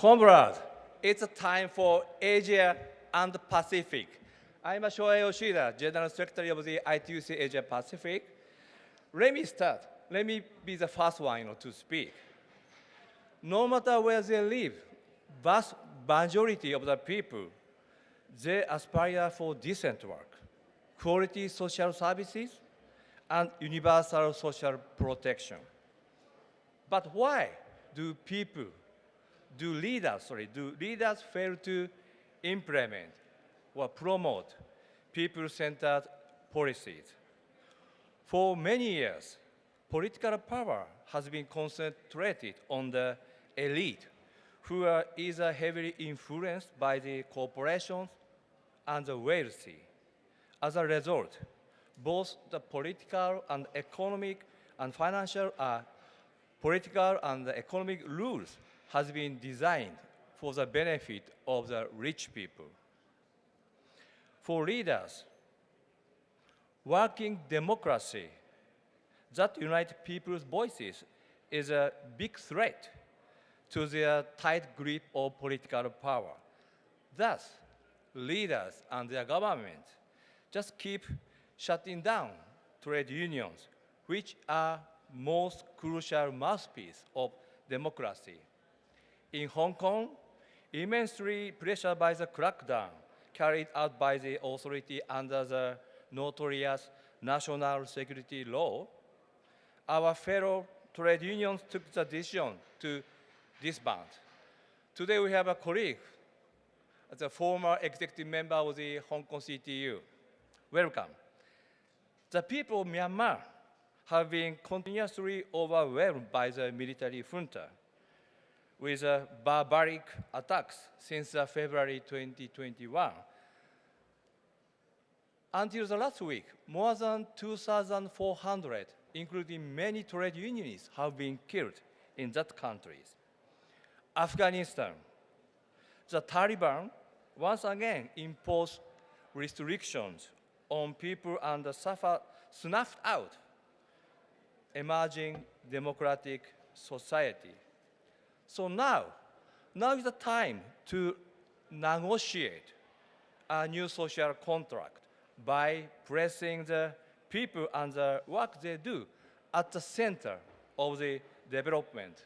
Comrade, it's a time for Asia and Pacific. I'm Shohei Yoshida, General Secretary of the ITUC Asia Pacific. Let me start. Let me be the first one to speak. No matter where they live, vast majority of the people, they aspire for decent work, quality social services, and universal social protection. But why do leaders fail to implement or promote people-centered policies? For many years, political power has been concentrated on the elite, who are either heavily influenced by the corporations and the wealthy. As a result, both the political and economic rules has been designed for the benefit of the rich people. For leaders, working democracy that unites people's voices is a big threat to their tight grip of political power. Thus, leaders and their government just keep shutting down trade unions, which are most crucial mouthpiece of democracy. In Hong Kong, immensely pressured by the crackdown carried out by the authority under the notorious national security law, our fellow trade unions took the decision to disband. Today we have a colleague, the former executive member of the Hong Kong CTU. Welcome. The people of Myanmar have been continuously overwhelmed by the military junta with barbaric attacks since February 2021. Until the last week, more than 2,400, including many trade unionists, have been killed in that country. Afghanistan, the Taliban once again imposed restrictions on people and snuffed out emerging democratic society. So now is the time to negotiate a new social contract by placing the people and the work they do at the center of the development.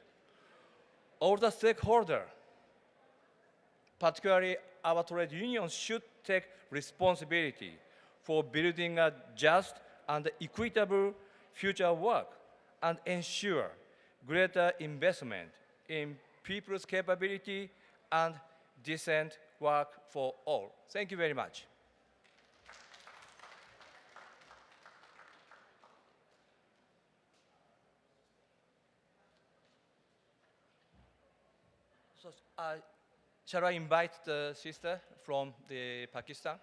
All the stakeholders, particularly our trade unions, should take responsibility for building a just and equitable future work and ensure greater investment in people's capability and decent work for all. Thank you very much. So, shall I invite the sister from Pakistan?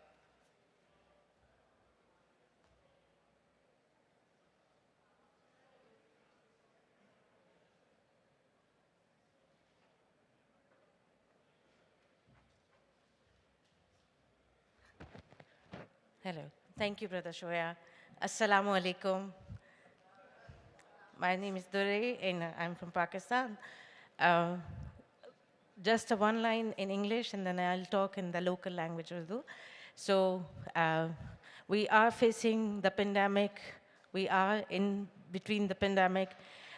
Hello. Thank you, Brother Shoya. Assalamu alaikum. My name is Dure and I'm from Pakistan. Just one line in English and then I'll talk in the local language Urdu. So we are facing the pandemic. We are in between the pandemic,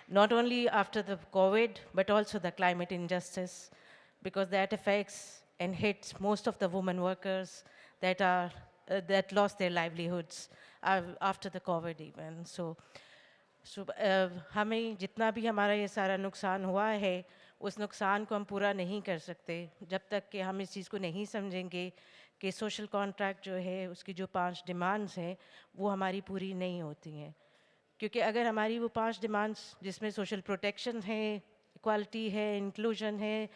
not only after the COVID, but also the climate injustice, because that affects and hits most of the women workers that lost their livelihoods after the COVID even. So हमें जितना भी हमारा ये सारा नुकसान हुआ है, उस नुकसान को हम पूरा नहीं कर सकते जब तक कि हम इस चीज़ को नहीं समझेंगे कि सोशल कॉन्ट्रैक्ट जो है उसकी जो 5 डिमांड्स हैं वो हमारी पूरी नहीं होती हैं, क्योंकि अगर हमारी वो 5 डिमांड्स जिसमें सोशल प्रोटेक्शन है, इक्वालिटी है, इंक्लूजन है,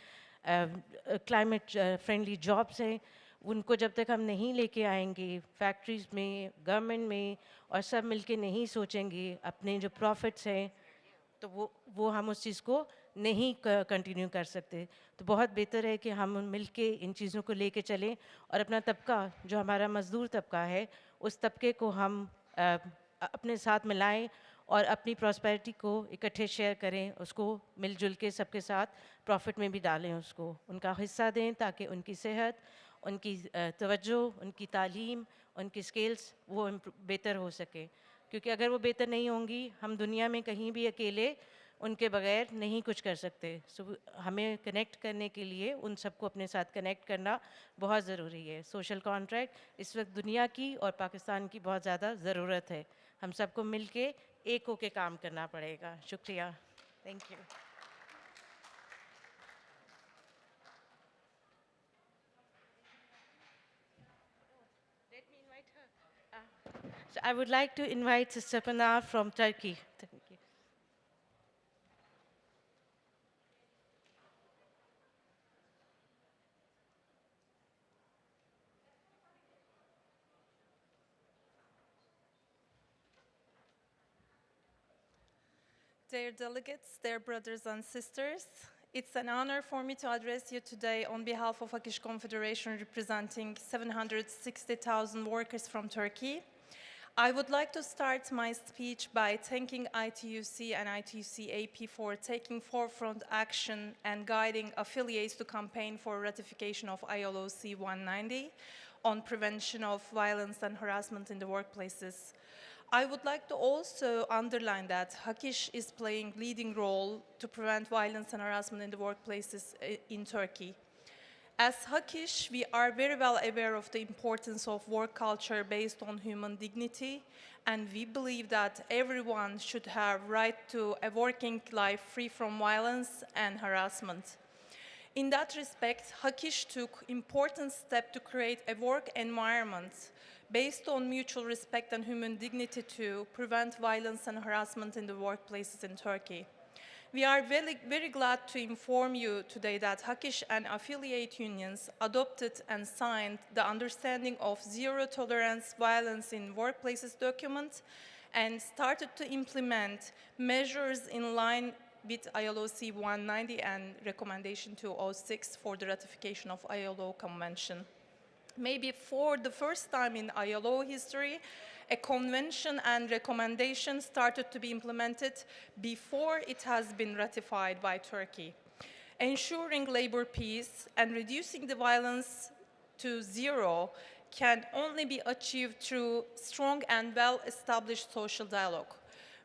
क्लाइमेट फ्रेंडली जॉब्स हैं, उनको जब तक हम नहीं लेके आएंगे फैक्ट्रीज़ में, गवर्नमेंट में, और सब मिलके नहीं सोचेंगे अपने जो प्रॉफिट्स हैं, तो वो हम उस चीज़ को नहीं कंटिन्यू कर सकते. तो बहुत बेहतर है कि हम मिलके इन चीज़ों को लेके चलें और अपना तबका जो हमारा मज़दूर तबका है उस तबके को हम अपने साथ मिलाएं और अपनी प्रॉस्पेरिटी को इकट्ठे शेयर करें, उसको मिलजुल के सबके साथ प्रॉफिट में भी डालें, उसको उनका हिस्सा दें ताकि उनकी सेहत, उनकी तवज्जो, उनकी तालीम, उनकी स्किल्स वो बेहतर हो सके। क्योंकि अगर वो बेहतर नहीं होंगी, हम दुनिया में कहीं भी अकेले उनके बगैर नहीं कुछ कर सकते। हमें कनेक्ट करने के लिए उन सबको अपने साथ कनेक्ट करना बहुत ज़रूरी है। सोशल कॉन्ट्रैक्ट इस वक्त दुनिया की और पाकिस्तान की बहुत ज़्यादा ज़रूरत है। हम सबको मिल के एक होके काम करना पड़ेगा। शुक्रिया। Thank you. So I would like to invite Sister Pana from Turkey. Thank you. Dear delegates, dear brothers and sisters, it's an honor for me to address you today on behalf of Akish Confederation representing 760,000 workers from Turkey. I would like to start my speech by thanking ITUC and ITUC AP for taking forefront action and guiding affiliates to campaign for ratification of ILO C-190 on prevention of violence and harassment in the workplaces. I would like to also underline that Hakish is playing leading role to prevent violence and harassment in the workplaces in Turkey. As Hakish, we are very well aware of the importance of work culture based on human dignity, and we believe that everyone should have right to a working life free from violence and harassment. In that respect, Hakish took important steps to create a work environment based on mutual respect and human dignity to prevent violence and harassment in the workplaces in Turkey. We are very glad to inform you today that Hakish and affiliate unions adopted and signed the Understanding of Zero Tolerance Violence in Workplaces document and started to implement measures in line with ILO C-190 and Recommendation 206 for the ratification of ILO Convention. Maybe for the first time in ILO history, a convention and recommendation started to be implemented before it has been ratified by Turkey. Ensuring labor peace and reducing the violence to zero can only be achieved through strong and well-established social dialogue.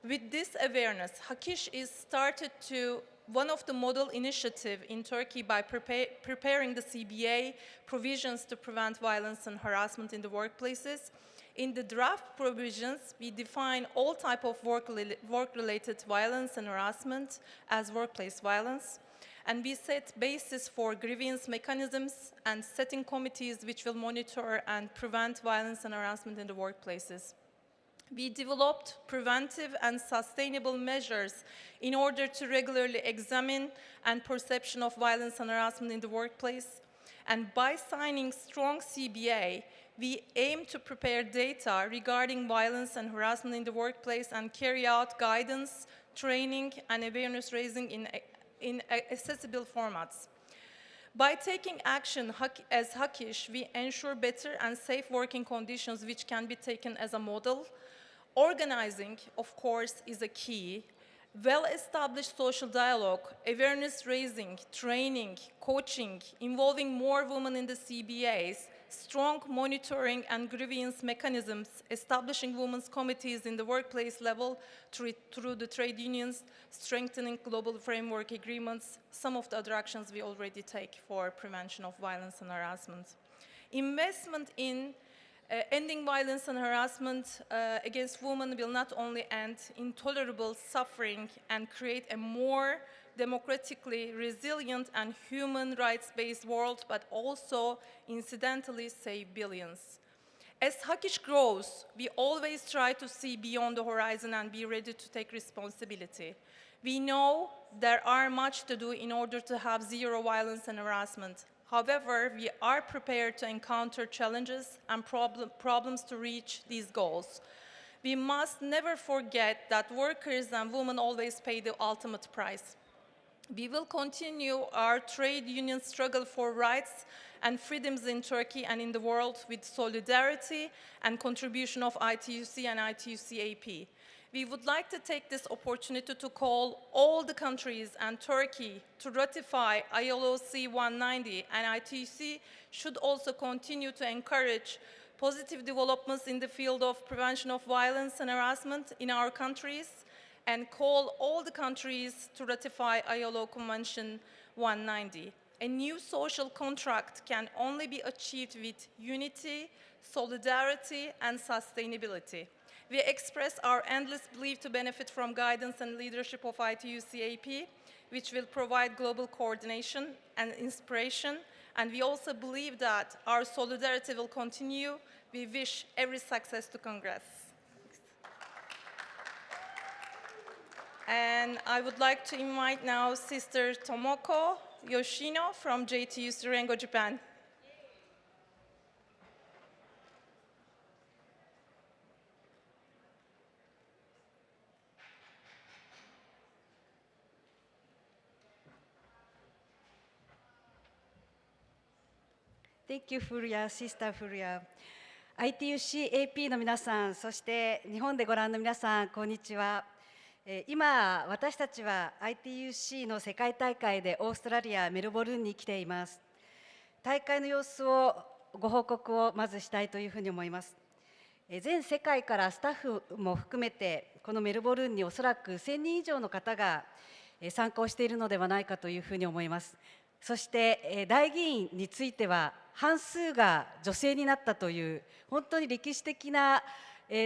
With this awareness, Hakish is started to one of the model initiatives in Turkey by preparing the CBA provisions to prevent violence and harassment in the workplaces. In the draft provisions, we define all type of work-related violence and harassment as workplace violence, and we set basis for grievance mechanisms and setting committees which will monitor and prevent violence and harassment in the workplaces. We developed preventive and sustainable measures in order to regularly examine and perception of violence and harassment in the workplace. And by signing strong CBA, we aim to prepare data regarding violence and harassment in the workplace and carry out guidance, training, and awareness raising in accessible formats. By taking action as Hakish, we ensure better and safe working conditions which can be taken as a model. Organizing, of course, is a key. Well-established social dialogue, awareness raising, training, coaching, involving more women in the CBAs, strong monitoring and grievance mechanisms, establishing women's committees in the workplace level through the trade unions, strengthening global framework agreements, some of the other actions we already take for prevention of violence and harassment. Investment in ending violence and harassment against women will not only end intolerable suffering and create a more democratically resilient and human rights-based world, but also incidentally save billions. As Hakish grows, we always try to see beyond the horizon and be ready to take responsibility. We know there are much to do in order to have zero violence and harassment. However, we are prepared to encounter challenges and problems to reach these goals. We must never forget that workers and women always pay the ultimate price. We will continue our trade union struggle for rights and freedoms in Turkey and in the world with solidarity and contribution of ITUC and ITUC AP. We would like to take this opportunity to call all the countries and Turkey to ratify ILO C-190, and ITUC should also continue to encourage positive developments in the field of prevention of violence and harassment in our countries, and call all the countries to ratify ILO Convention 190. A new social contract can only be achieved with unity, solidarity, and sustainability. We express our endless belief to benefit from guidance and leadership of ITUC-AP, which will provide global coordination and inspiration, and we also believe that our solidarity will continue. We wish every success to Congress. And I would like to invite now Sister Tomoko Yoshino from JTUC Rengo, Japan. Thank you, Furia, Sister Furia. ITUC-AP の皆さん、そして日本でご覧の皆さん、こんにちは。今、私たちは ITUC の世界大会でオーストラリア・メルボルンに来ています。大会の様子をご報告をまずしたいというふうに思います。全世界からスタッフも含めて、このメルボルンにおそらく1000人以上の方が参加をしているのではないかというふうに思います。そして代議員については半数が女性になったという本当に歴史的な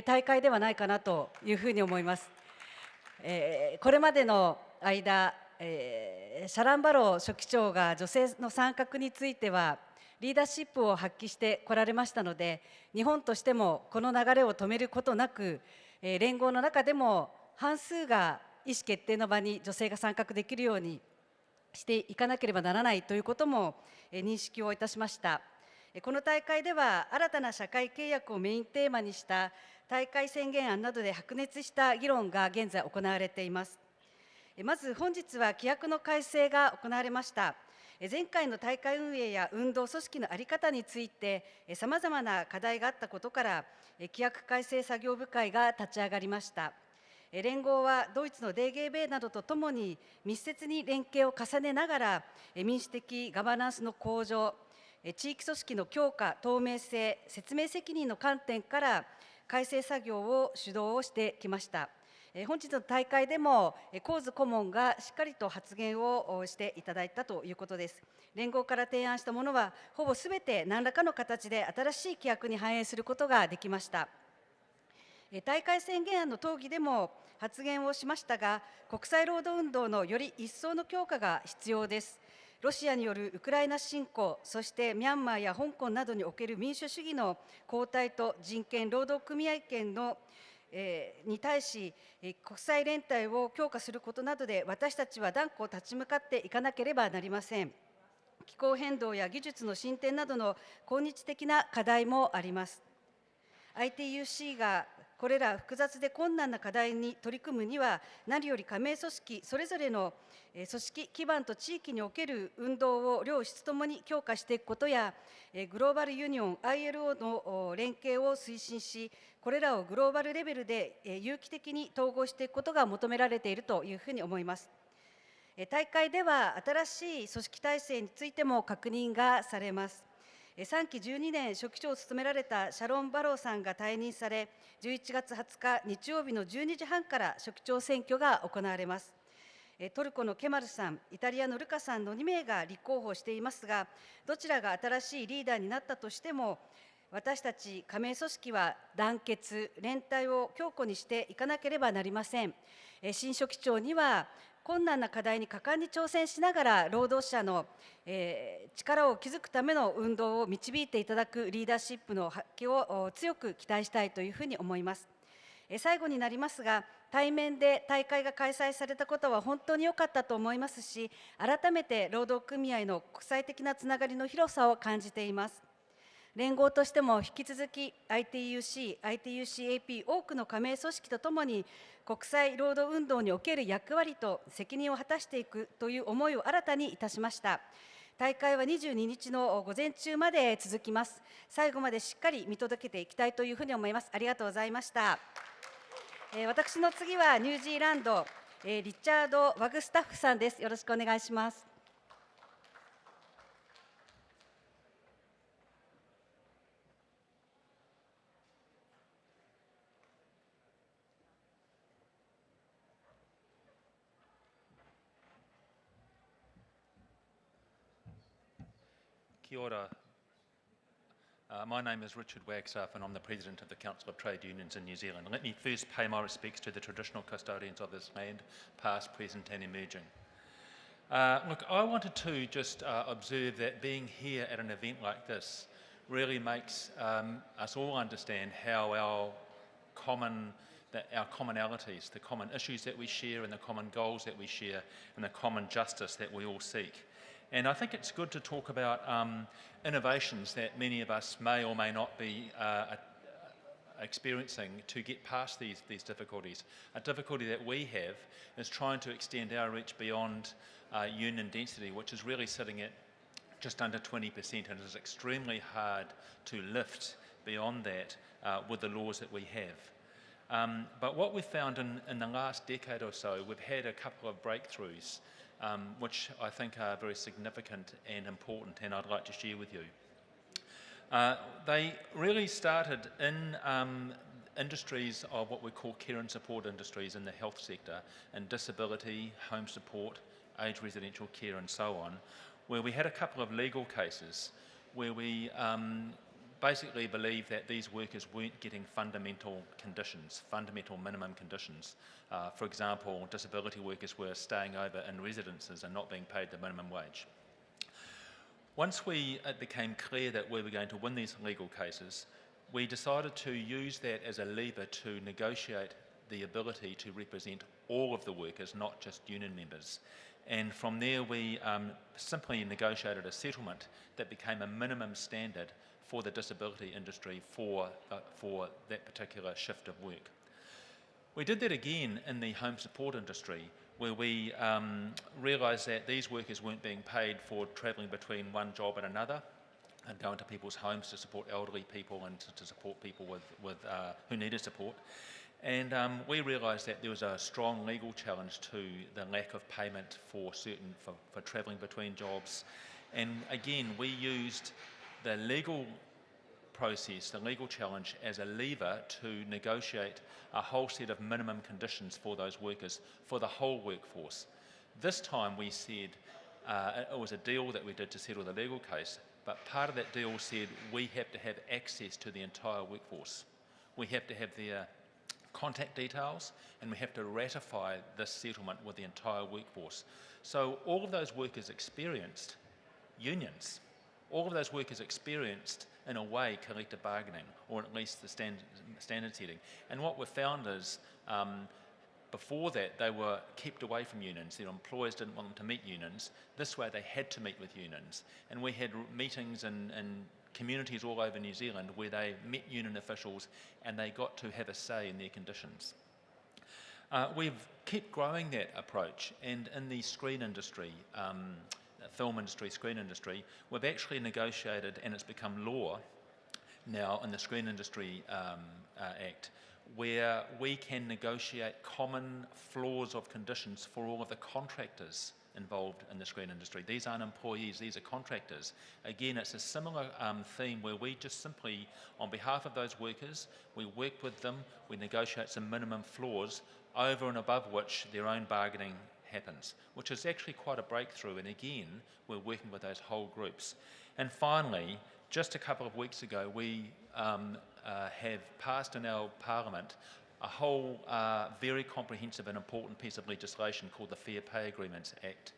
大会ではないかなというふうに思います。これまでの間、シャランバロー書記長が女性の参画についてはリーダーシップを発揮してこられましたので、日本としてもこの流れを止めることなく、連合の中でも半数が意思決定の場に女性が参画できるようにしていかなければならないということも認識をいたしました。この大会では新たな社会契約をメインテーマにした大会宣言案などで白熱した議論が現在行われています。まず本日は規約の改正が行われました。前回の大会運営や運動組織の在り方についてさまざまな課題があったことから規約改正作業部会が立ち上がりました。連合はドイツの DGB などとともに密接に連携を重ねながら民主的ガバナンスの向上、地域組織の強化、透明性、説明責任の観点から改正作業を主導をしてきました。本日の大会でもコーズ顧問がしっかりと発言をしていただいたということです。連合から提案したものはほぼすべて何らかの形で新しい規約に反映することができました。大会宣言案の討議でも発言をしましたが、国際労働運動のより一層の強化が必要です。ロシアによるウクライナ侵攻、そしてミャンマーや香港などにおける民主主義の後退と人権、労働組合権のに対し国際連帯を強化することなどで私たちは断固立ち向かっていかなければなりません。気候変動や技術の進展などの今日的な課題もあります。ITUC がこれら複雑で困難な課題に取り組むには、何より加盟組織それぞれの組織基盤と地域における運動を両質ともに強化していくことや、グローバルユニオン ILO の連携を推進し、これらをグローバルレベルで有機的に統合していくことが求められているというふうに思います。大会では新しい組織体制についても確認がされます。3期12年書記長を務められたシャロン・バローさんが退任され、11月20日日曜日の12時半から書記長選挙が行われます。トルコのケマルさん、イタリアのルカさんの2名が立候補していますが、どちらが新しいリーダーになったとしても、私たち加盟組織は団結、連帯を強固にしていかなければなりません。新書記長には困難な課題に果敢に挑戦しながら労働者の力を築くための運動を導いていただくリーダーシップの発揮を強く期待したいというふうに思います。最後になりますが、対面で大会が開催されたことは本当に良かったと思いますし、改めて労働組合の国際的なつながりの広さを感じています。連合としても引き続き ITUC、ITUC-AP 多くの加盟組織とともに国際労働運動における役割と責任を果たしていくという思いを新たにいたしました。大会は22日の午前中まで続きます。最後までしっかり見届けていきたいというふうに思います。ありがとうございました。私の次はニュージーランド、リチャード・ワグスタッフさんです。よろしくお願いします。Kia ora. My name is Richard Wagstaff and I'm the President of the Council of Trade Unions in New Zealand. Let me first pay my respects to the traditional custodians of this land, past, present and emerging. Look, I wanted to just observe that being here at an event like this really makes us all understand how our commonalities, the common issues that we share and the common goals that we share and the common justice that we all seek. And I think it's good to talk about innovations that many of us may or may not be experiencing to get past these difficulties. A difficulty that we have is trying to extend our reach beyond union density, which is really sitting at just under 20%, and it is extremely hard to lift beyond that with the laws that we have. But what we've found in the last decade or so, we've had a couple of breakthroughs which I think are very significant and important, and I'd like to share with you. They really started in industries of what we call care and support industries in the health sector, in disability, home support, aged residential care and so on, where we had a couple of legal cases where we basically believed that these workers weren't getting fundamental conditions, fundamental minimum conditions. For example, disability workers were staying over in residences and not being paid the minimum wage. Once it became clear that we were going to win these legal cases, we decided to use that as a lever to negotiate the ability to represent all of the workers, not just union members. And from there we simply negotiated a settlement that became a minimum standard for the disability industry for that particular shift of work. We did that again in the home support industry, where we realised that these workers weren't being paid for travelling between one job and another and going to people's homes to support elderly people and to support people who needed support. And we realised that there was a strong legal challenge to the lack of payment for travelling between jobs. And again, we used the legal process, the legal challenge, as a lever to negotiate a whole set of minimum conditions for those workers, for the whole workforce. This time we said it was a deal that we did to settle the legal case, but part of that deal said we have to have access to the entire workforce. We have to have their contact details and we have to ratify this settlement with the entire workforce. So all of those workers experienced unions. All of those workers experienced, in a way, collective bargaining, or at least the standard setting. And what we've found is, before that, they were kept away from unions. Their employers didn't want them to meet unions. This way, they had to meet with unions. And we had meetings in communities all over New Zealand where they met union officials and they got to have a say in their conditions. We've kept growing that approach, and in the screen industry, film industry, screen industry, we've actually negotiated, and it's become law now in the Screen Industry Act, where we can negotiate common floors of conditions for all of the contractors involved in the screen industry. These aren't employees, these are contractors. Again, it's a similar theme where we just simply, on behalf of those workers, we work with them, we negotiate some minimum floors over and above which their own bargaining happens, which is actually quite a breakthrough, and again, we're working with those whole groups. And finally, just a couple of weeks ago, we have passed in our Parliament a whole very comprehensive and important piece of legislation called the Fair Pay Agreements Act,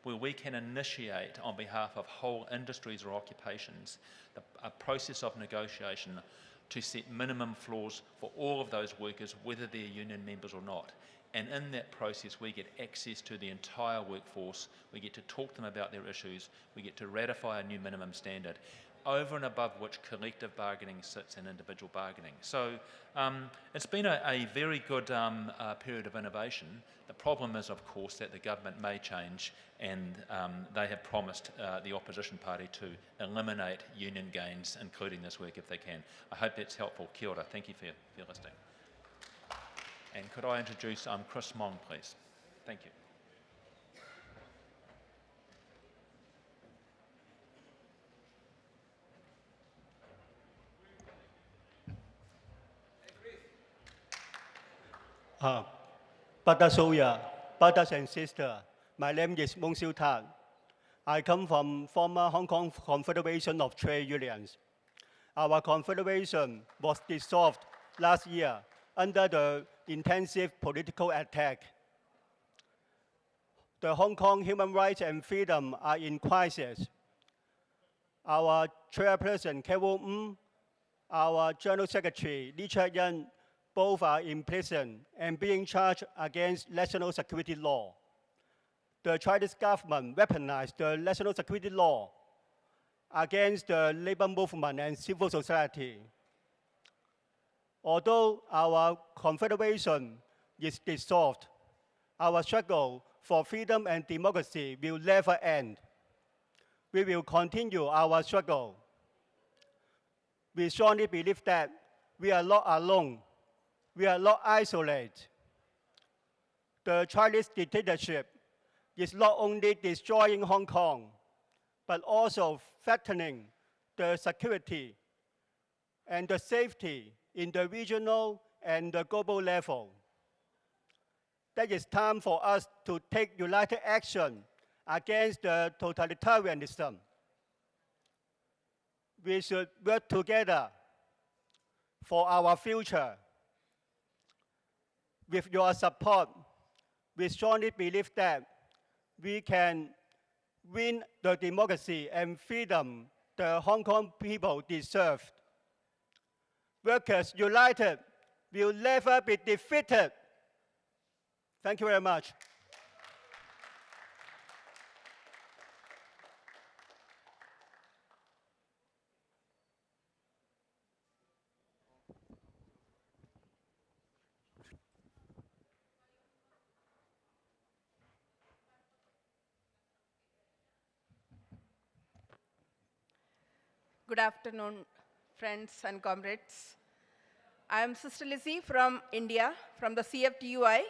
where we can initiate on behalf of whole industries or occupations a process of negotiation to set minimum floors for all of those workers, whether they're union members or not. And in that process, we get access to the entire workforce, we get to talk to them about their issues, we get to ratify a new minimum standard. over and above which collective bargaining sits and individual bargaining. So it's been a very good period of innovation. The problem is, of course, that the government may change, and they have promised the opposition party to eliminate union gains, including this work, if they can. I hope that's helpful. Kia ora. Thank you for your listening. And could I introduce Chris Mong, please? Thank you. Bata Soya, brothers and sisters, my name is Mong Siu Tan. I come from former Hong Kong Confederation of Trade Unions. Our confederation was dissolved last year under the intensive political attack. The Hong Kong human rights and freedom are in crisis. Our chairperson, Carol Ng, our general secretary, Lee Cheuk-yen, both are in prison and being charged against national security law. The Chinese government weaponized the national security law against the labor movement and civil society. Although our confederation is dissolved, our struggle for freedom and democracy will never end. We will continue our struggle. We strongly believe that we are not alone. We are not isolated. The Chinese dictatorship is not only destroying Hong Kong, but also threatening the security and the safety in the regional and the global level. That is time for us to take united action against the totalitarianism. We should work together for our future. With your support, we strongly believe that we can win the democracy and freedom the Hong Kong people deserve. Workers united will never be defeated. Thank you very much. Good afternoon, friends and comrades. I am Sister Lizzie from India, from the CFTUI,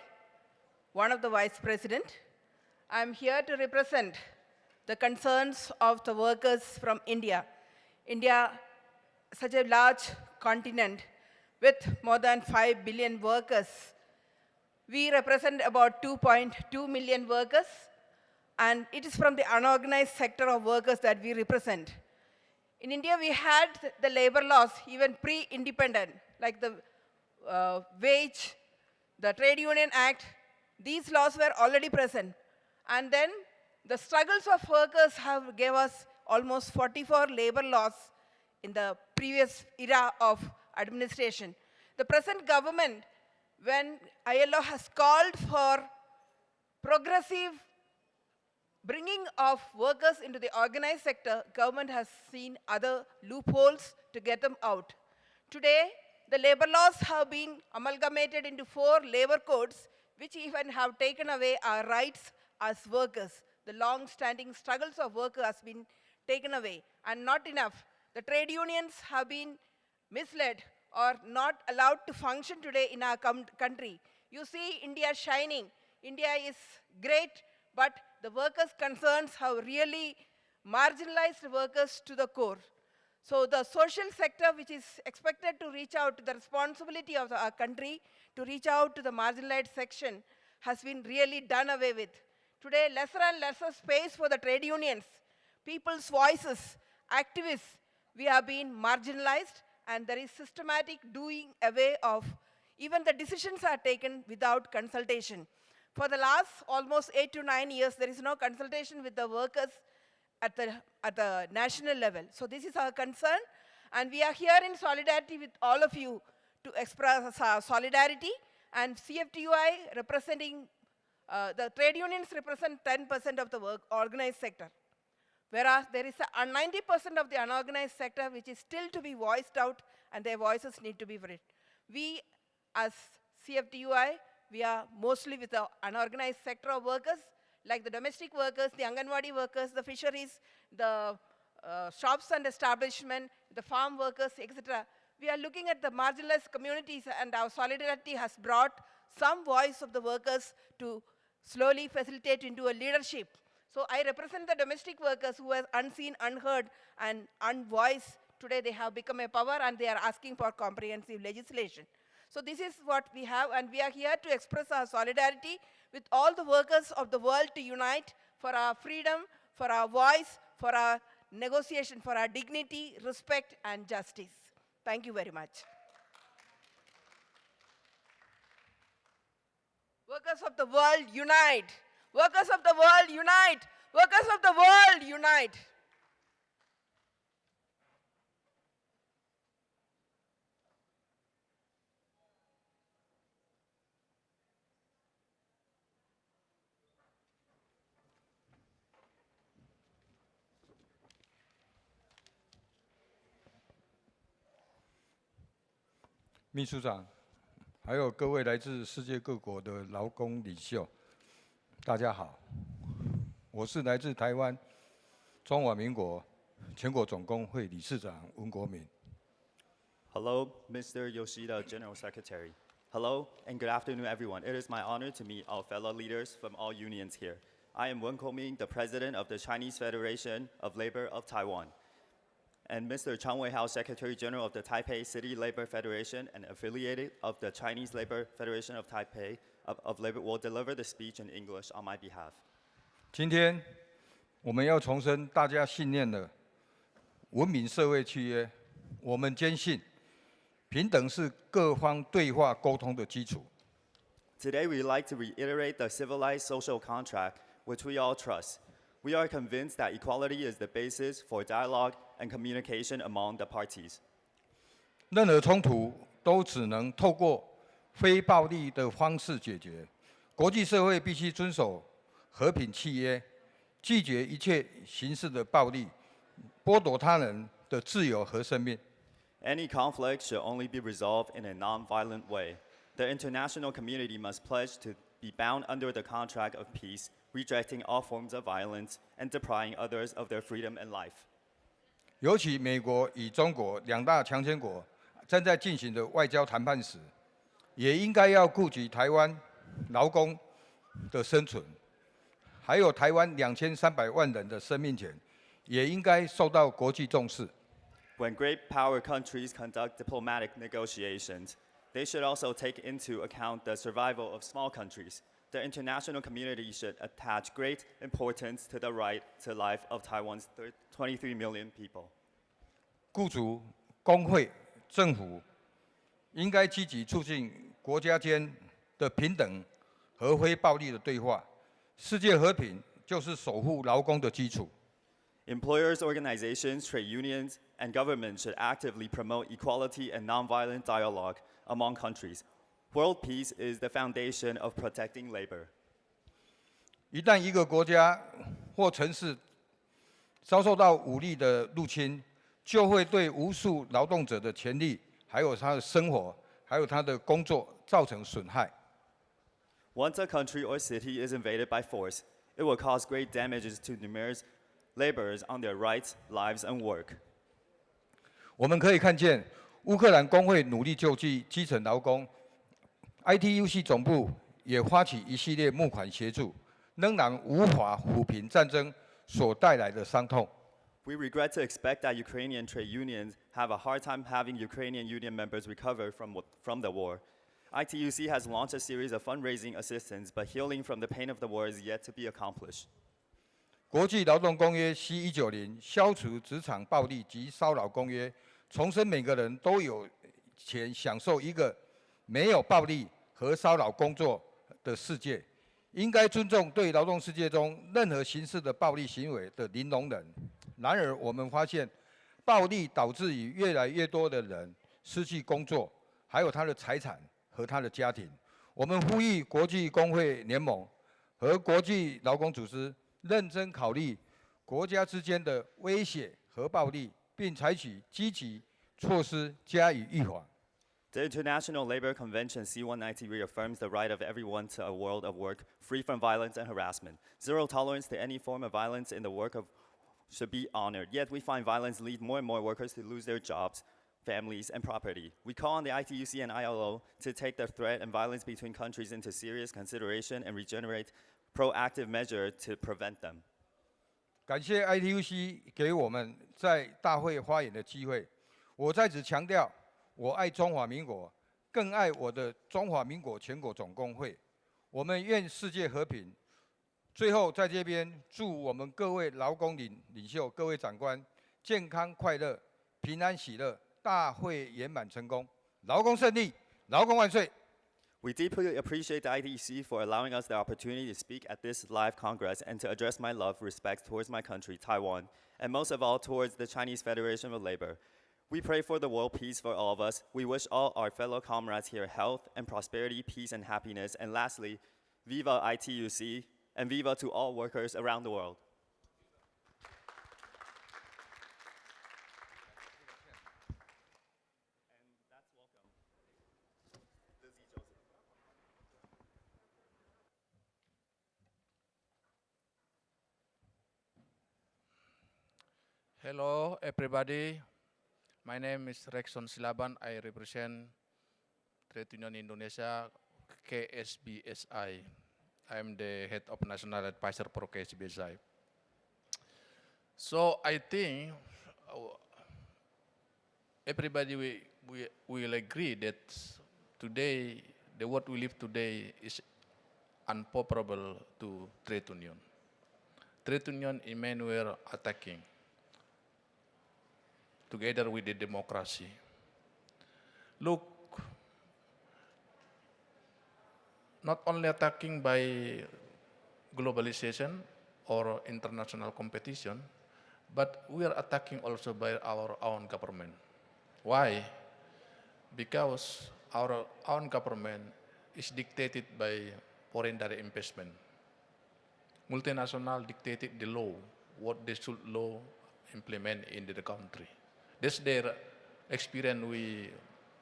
one of the vice president. I am here to represent the concerns of the workers from India. India, such a large continent with more than 5 billion workers. We represent about 2.2 million workers, and it is from the unorganized sector of workers that we represent. In India, we had the labor laws even pre-independent, like the wage, the Trade Union Act. These laws were already present. And then the struggles of workers have gave us almost 44 labor laws in the previous era of administration. The present government, when ILO has called for progressive bringing of workers into the organized sector, government has seen other loopholes to get them out. Today, the labor laws have been amalgamated into 4 labor codes, which even have taken away our rights as workers. The long-standing struggles of workers has been taken away. And not enough. The trade unions have been misled or not allowed to function today in our country. You see India shining. India is great, but the workers' concerns have really marginalized workers to the core. So the social sector, which is expected to reach out to the responsibility of our country, to reach out to the marginalized section, has been really done away with. Today, lesser and lesser space for the trade unions, people's voices, activists, we have been marginalized, and there is systematic doing away of even the decisions are taken without consultation. For the last almost 8 to 9 years, there is no consultation with the workers at the national level. So this is our concern, and we are here in solidarity with all of you to express our solidarity, and CFTUI representing, the trade unions represent 10% of the organized sector. Whereas there is 90% of the unorganized sector which is still to be voiced out, and their voices need to be heard. We, as CFTUI, we are mostly with the unorganized sector of workers, like the domestic workers, the Anganwadi workers, the fisheries, the shops and establishment, the farm workers, etc. We are looking at the marginalized communities, and our solidarity has brought some voice of the workers to slowly facilitate into a leadership. So I represent the domestic workers who are unseen, unheard, and unvoiced. Today they have become a power, and they are asking for comprehensive legislation. So this is what we have, and we are here to express our solidarity with all the workers of the world to unite for our freedom, for our voice, for our negotiation, for our dignity, respect, and justice. Thank you very much. Workers of the world, unite! Workers of the world, unite! Workers of the world, unite!秘书长，还有各位来自世界各国的劳工领袖，大家好，我是来自台湾中华民国全国总工会理事长温国民。Hello, Mr. Yoshida, General Secretary. Hello, and good afternoon, everyone. It is my honor to meet our fellow leaders from all unions here. I am Wen Koming, the president of the Chinese Federation of Labor of Taiwan. And Mr. Chang Weihao, Secretary General of the Taipei City Labor Federation and affiliated of the Chinese Labor Federation of Taipei of Labor, will deliver the speech in English on my behalf. 今天我们要重申大家信念的文明社会契约，我们坚信平等是各方对话沟通的基础。Today, we'd like to reiterate the civilized social contract which we all trust. We are convinced that equality is the basis for dialogue and communication among the parties. 任何冲突都只能透过非暴力的方式解决。国际社会必须遵守和平契约，拒绝一切形式的暴力，剥夺他人的自由和生命。Any conflict should only be resolved in a non-violent way. The international community must pledge to be bound under the contract of peace, rejecting all forms of violence and depriving others of their freedom and life. 尤其美国与中国两大强权国正在进行的外交谈判时，也应该要顾及台湾劳工的生存，还有台湾2300万人的生命权，也应该受到国际重视。When great power countries conduct diplomatic negotiations, they should also take into account the survival of small countries. The international community should attach great importance to the right to life of Taiwan's 23 million people. 雇主、工会、政府应该积极促进国家间的平等和非暴力的对话。世界和平就是守护劳工的基础。Employers, organizations, trade unions, and governments should actively promote equality and nonviolent dialogue among countries. World peace is the foundation of protecting labor. 一旦一个国家或城市遭受到武力的入侵，就会对无数劳动者的权利、还有他的生活、还有他的工作造成损害。Once a country or city is invaded by force, it will cause great damages to numerous laborers on their rights, lives, and work. 我们可以看见，乌克兰工会努力救济基层劳工。ITUC 总部也发起一系列募款协助，仍然无法抚平战争所带来的伤痛。We regret to expect that Ukrainian trade unions have a hard time having Ukrainian union members recover from the war. ITUC has launched a series of fundraising assistance, but healing from the pain of the war is yet to be accomplished. 国际劳动公约 C190 消除职场暴力及骚扰公约，重申每个人都有权享受一个没有暴力和骚扰工作的世界，应该尊重对劳动世界中任何形式的暴力行为的零容忍。然而，我们发现，暴力导致于越来越多的人失去工作，还有他的财产和他的家庭。我们呼吁国际工会联盟和国际劳工组织认真考虑国家之间的威胁和暴力，并采取积极措施加以预防。The International Labor Convention C190 reaffirms the right of everyone to a world of work free from violence and harassment. Zero tolerance to any form of violence in the work of should be honored. Yet we find violence lead more and more workers to lose their jobs, families, and property. We call on the ITUC and ILO to take the threat and violence between countries into serious consideration and regenerate proactive measures to prevent them. 感谢 ITUC 给我们在大会发言的机会。我在此强调，我爱中华民国，更爱我的中华民国全国总工会。我们愿世界和平。最后，在这边祝我们各位劳工领袖、各位长官健康快乐、平安喜乐，大会圆满成功，劳工胜利，劳工万岁！ We deeply appreciate the ITUC for allowing us the opportunity to speak at this live Congress and to address my love, respect towards my country, Taiwan, and most of all towards the Chinese Federation of Labor. We pray for the world peace for all of us. We wish all our fellow comrades here health and prosperity, peace and happiness. And lastly, Viva ITUC and Viva to all workers around the world. Hello, everybody. My name is Rexon Silaban. I represent Trade Union Indonesia, KSBSI. I'm the head of national advisor for KSBSI. So I think everybody will agree that today, the world we live today is unfavorable to trade union. Trade union in many ways attacking, together with the democracy. Look, not only attacking by globalization or international competition, but we are attacking also by our own government. Why? Because our own government is dictated by foreign direct investment. Multinational dictated the law, what they should law implement in the country. That's their experience we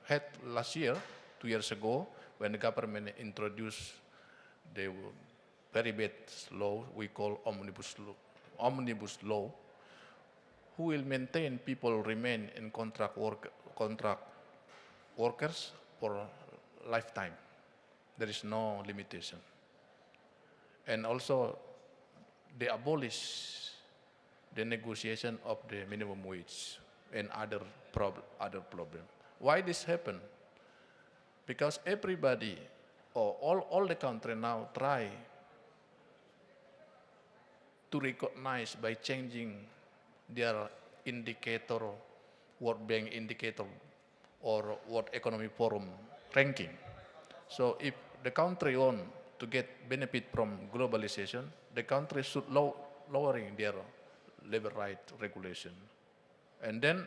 had last year, 2 years ago, when the government introduced the very bad law we call omnibus law, who will maintain people remain in contract workers for lifetime. There is no limitation. And also, they abolish the negotiation of the minimum wage and other problem. Why this happen? Because everybody, or all the country now try to recognize by changing their indicator, World Bank indicator, or World Economic Forum ranking. So if the country want to get benefit from globalization, the country should lowering their labor right regulation. And then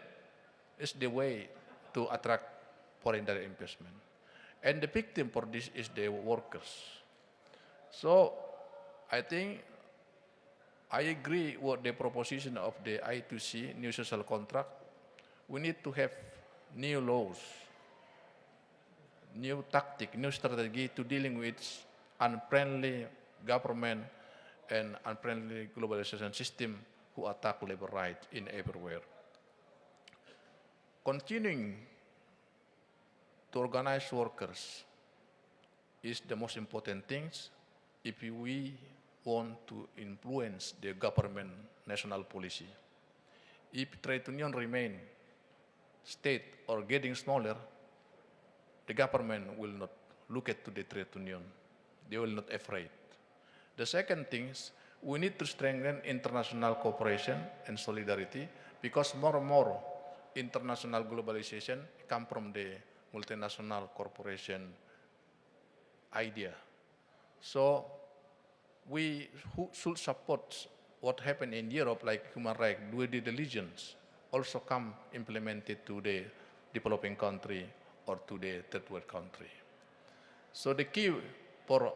it's the way to attract foreign direct investment. And the victim for this is the workers. So I think I agree with the proposition of the I2C, new social contract. We need to have new laws, new tactic, new strategy to dealing with unfriendly government and unfriendly globalization system who attack labor rights in everywhere. Continuing to organize workers is the most important things if we want to influence the government national policy. If trade union remain state or getting smaller, the government will not look at to the trade union. They will not afraid. The second thing is we need to strengthen international cooperation and solidarity because more and more international globalization come from the multinational corporation idea. So we should support what happened in Europe, like human rights, due diligence, also come implemented to the developing country or to the third world country. So the key for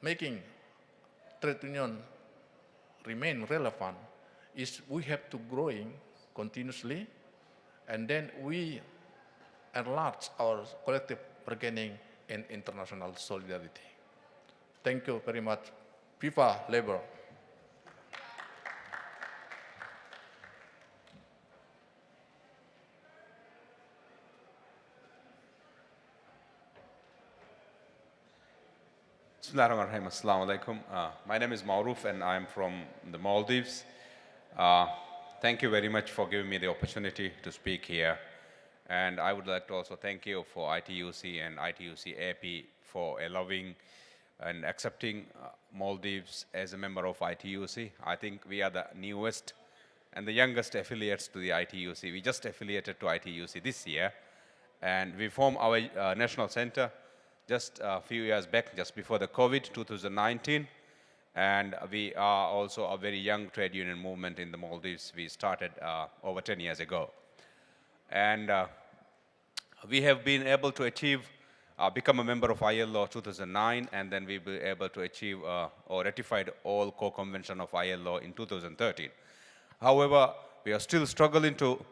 making trade union remain relevant is we have to growing continuously, and then we enlarge our collective bargaining and international solidarity. Thank you very much. Viva Labor. Bismillahirrahmanirrahim. Assalamu alaikum. My name is Mauruf and I'm from the Maldives. Thank you very much for giving me the opportunity to speak here. And I would like to also thank you for ITUC and ITUC AP for allowing and accepting Maldives as a member of ITUC. I think we are the newest and the youngest affiliates to the ITUC. We just affiliated to ITUC this year. And we formed our national center just a few years back, just before the COVID, 2019. And we are also a very young trade union movement in the Maldives. We started over 10 years ago. And we have been able to achieve, become a member of ILO 2009, and then we were able to achieve or ratified all core convention of ILO in 2013. However, we are still struggling to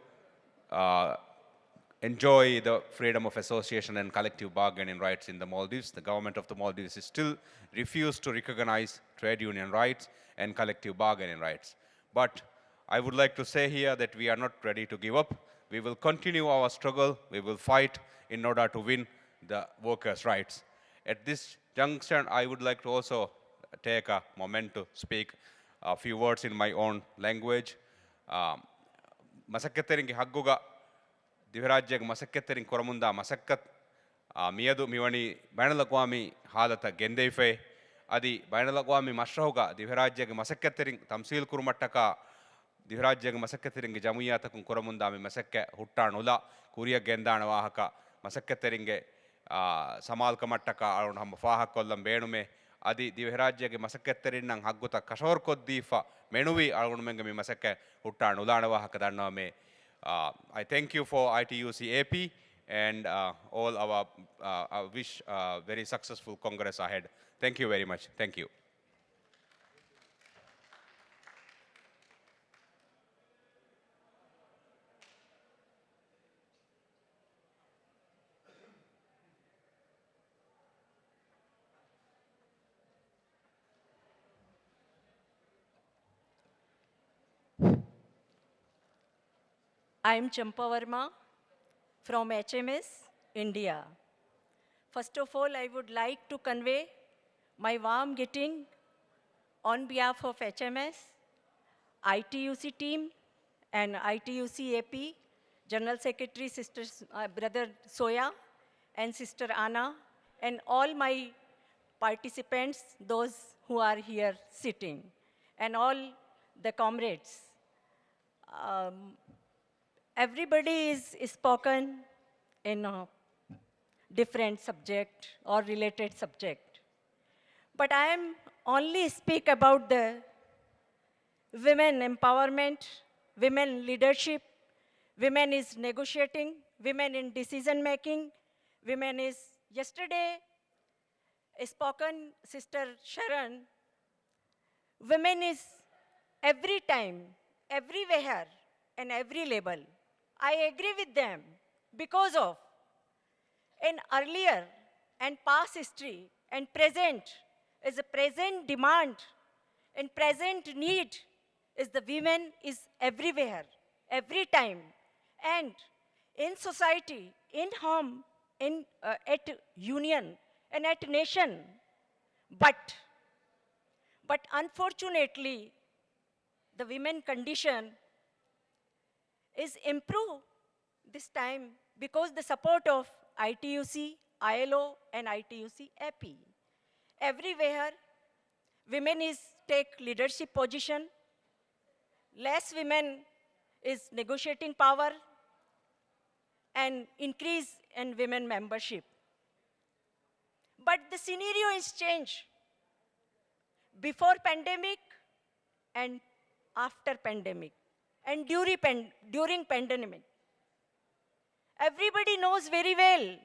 enjoy the freedom of association and collective bargaining rights in the Maldives. The government of the Maldives is still refused to recognize trade union rights and collective bargaining rights. But I would like to say here that we are not ready to give up. We will continue our struggle. We will fight in order to win the workers' rights. At this junction, I would like to also take a moment to speak a few words in my own language. Masaketeringi hagguga දිවරාජ්‍යයක මසක්කතරින් කොරමුන්දා මසක්කත් මියදු මිවනි බැනලකවාමි හාලත ගෙන්දෙයිෆේ අදි බැනලකවාමි මශ්රහුග දිවරාජ්‍යයක මසක්කතරින් තම්සීල් කුරුමට්ටකා දිවරාජ්‍යයක මසක්කතරින්ගේ ජමුයාතකුන් කොරමුන්දාමි මසක්ක හුට්ටා නුලා කුරිය ගෙන්දාන වාහක මසක්කතරින්ගේ සමාල්කමට්ටකා අරුණ හම්බ ෆාහක් කොල්ලම් බේනුමේ අදි දිවරාජ්‍යයක මසක්කතරින් නම් හග්ගුත කෂෝර් කොද්දීෆා මෙනුවි අරුණ මෙංග මි මසක්ක හුට්ටා නුලාන වාහක දන්නවා මේ I thank you for ITUC AP and all our I wish very successful Congress ahead. Thank you very much. Thank you. I'm Champa Verma from HMS, India. First of all, I would like to convey my warm greeting on behalf of HMS, ITUC team, and ITUC AP, General Secretary Sister Brother Soya, and Sister Anna, and all my participants, those who are here sitting, and all the comrades. Everybody is spoken in a different subject or related subject. But I am only speak about the women empowerment, women leadership, women is negotiating, women in decision making, women is, yesterday spoken Sister Sharon, women is every time, everywhere, and every level. I agree with them because of an earlier and past history and present is a present demand and present need is the women is everywhere, every time. And in society, in home, in, at union and at nation. But unfortunately, the women condition is improved this time because the support of ITUC, ILO, and ITUC AP. Everywhere, women is take leadership position. Less women is negotiating power and increase in women membership. But the scenario is changed before pandemic and after pandemic. And during pandemic. Everybody knows very well.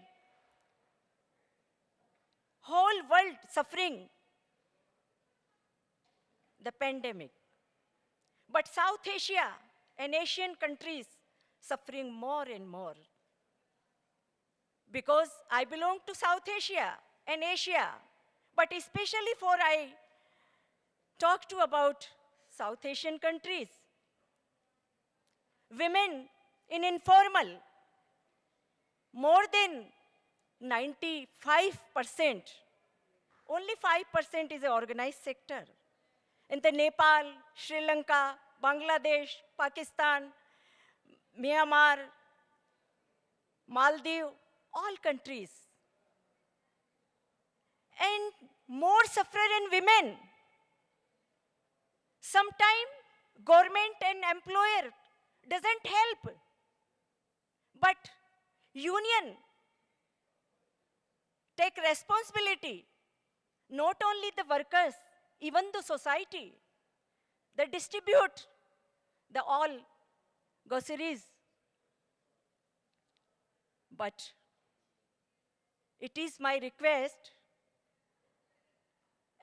Whole world suffering the pandemic. But South Asia and Asian countries suffering more and more. Because I belong to South Asia and Asia, but especially for I talk to about South Asian countries. Women in informal, more than 95%, only 5% is an organized sector. In the Nepal, Sri Lanka, Bangladesh, Pakistan, Myanmar, Maldives, all countries. And more suffer in women. Sometimes government and employer doesn't help. But union take responsibility, not only the workers, even the society. They distribute the all groceries. But it is my request,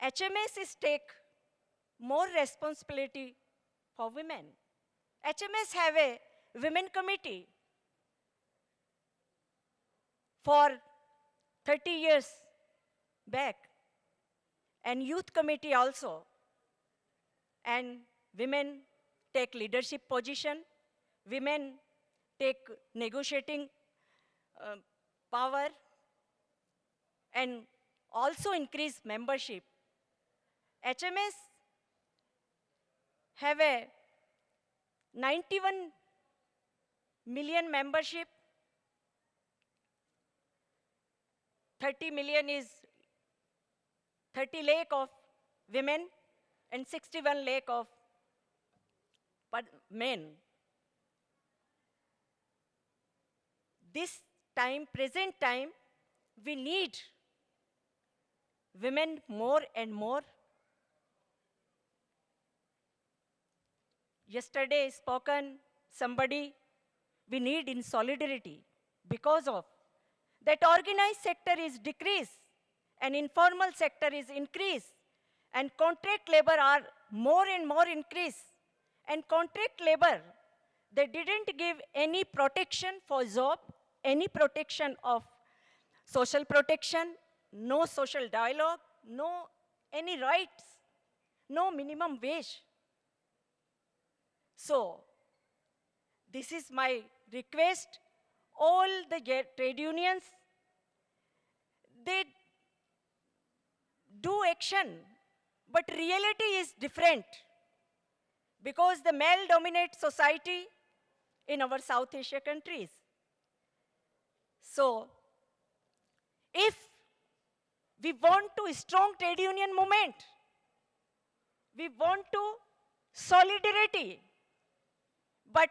HMS is take more responsibility for women. HMS have a women committee for 30 years back, and youth committee also. And women take leadership position, women take negotiating power, and also increase membership. HMS have a 91 million membership. 30 million is 30 lakh of women and 61 lakh of men. This time, present time, we need women more and more. Yesterday spoken somebody, we need in solidarity because of that organized sector is decreased and informal sector is increased and contract labor are more and more increased. And contract labor, they didn't give any protection for job, any protection of social protection, no social dialogue, no any rights, no minimum wage. So, this is my request. All the trade unions, they do action, but reality is different because the male-dominated society in our South Asia countries. So, if we want to strong trade union movement, we want to solidarity, but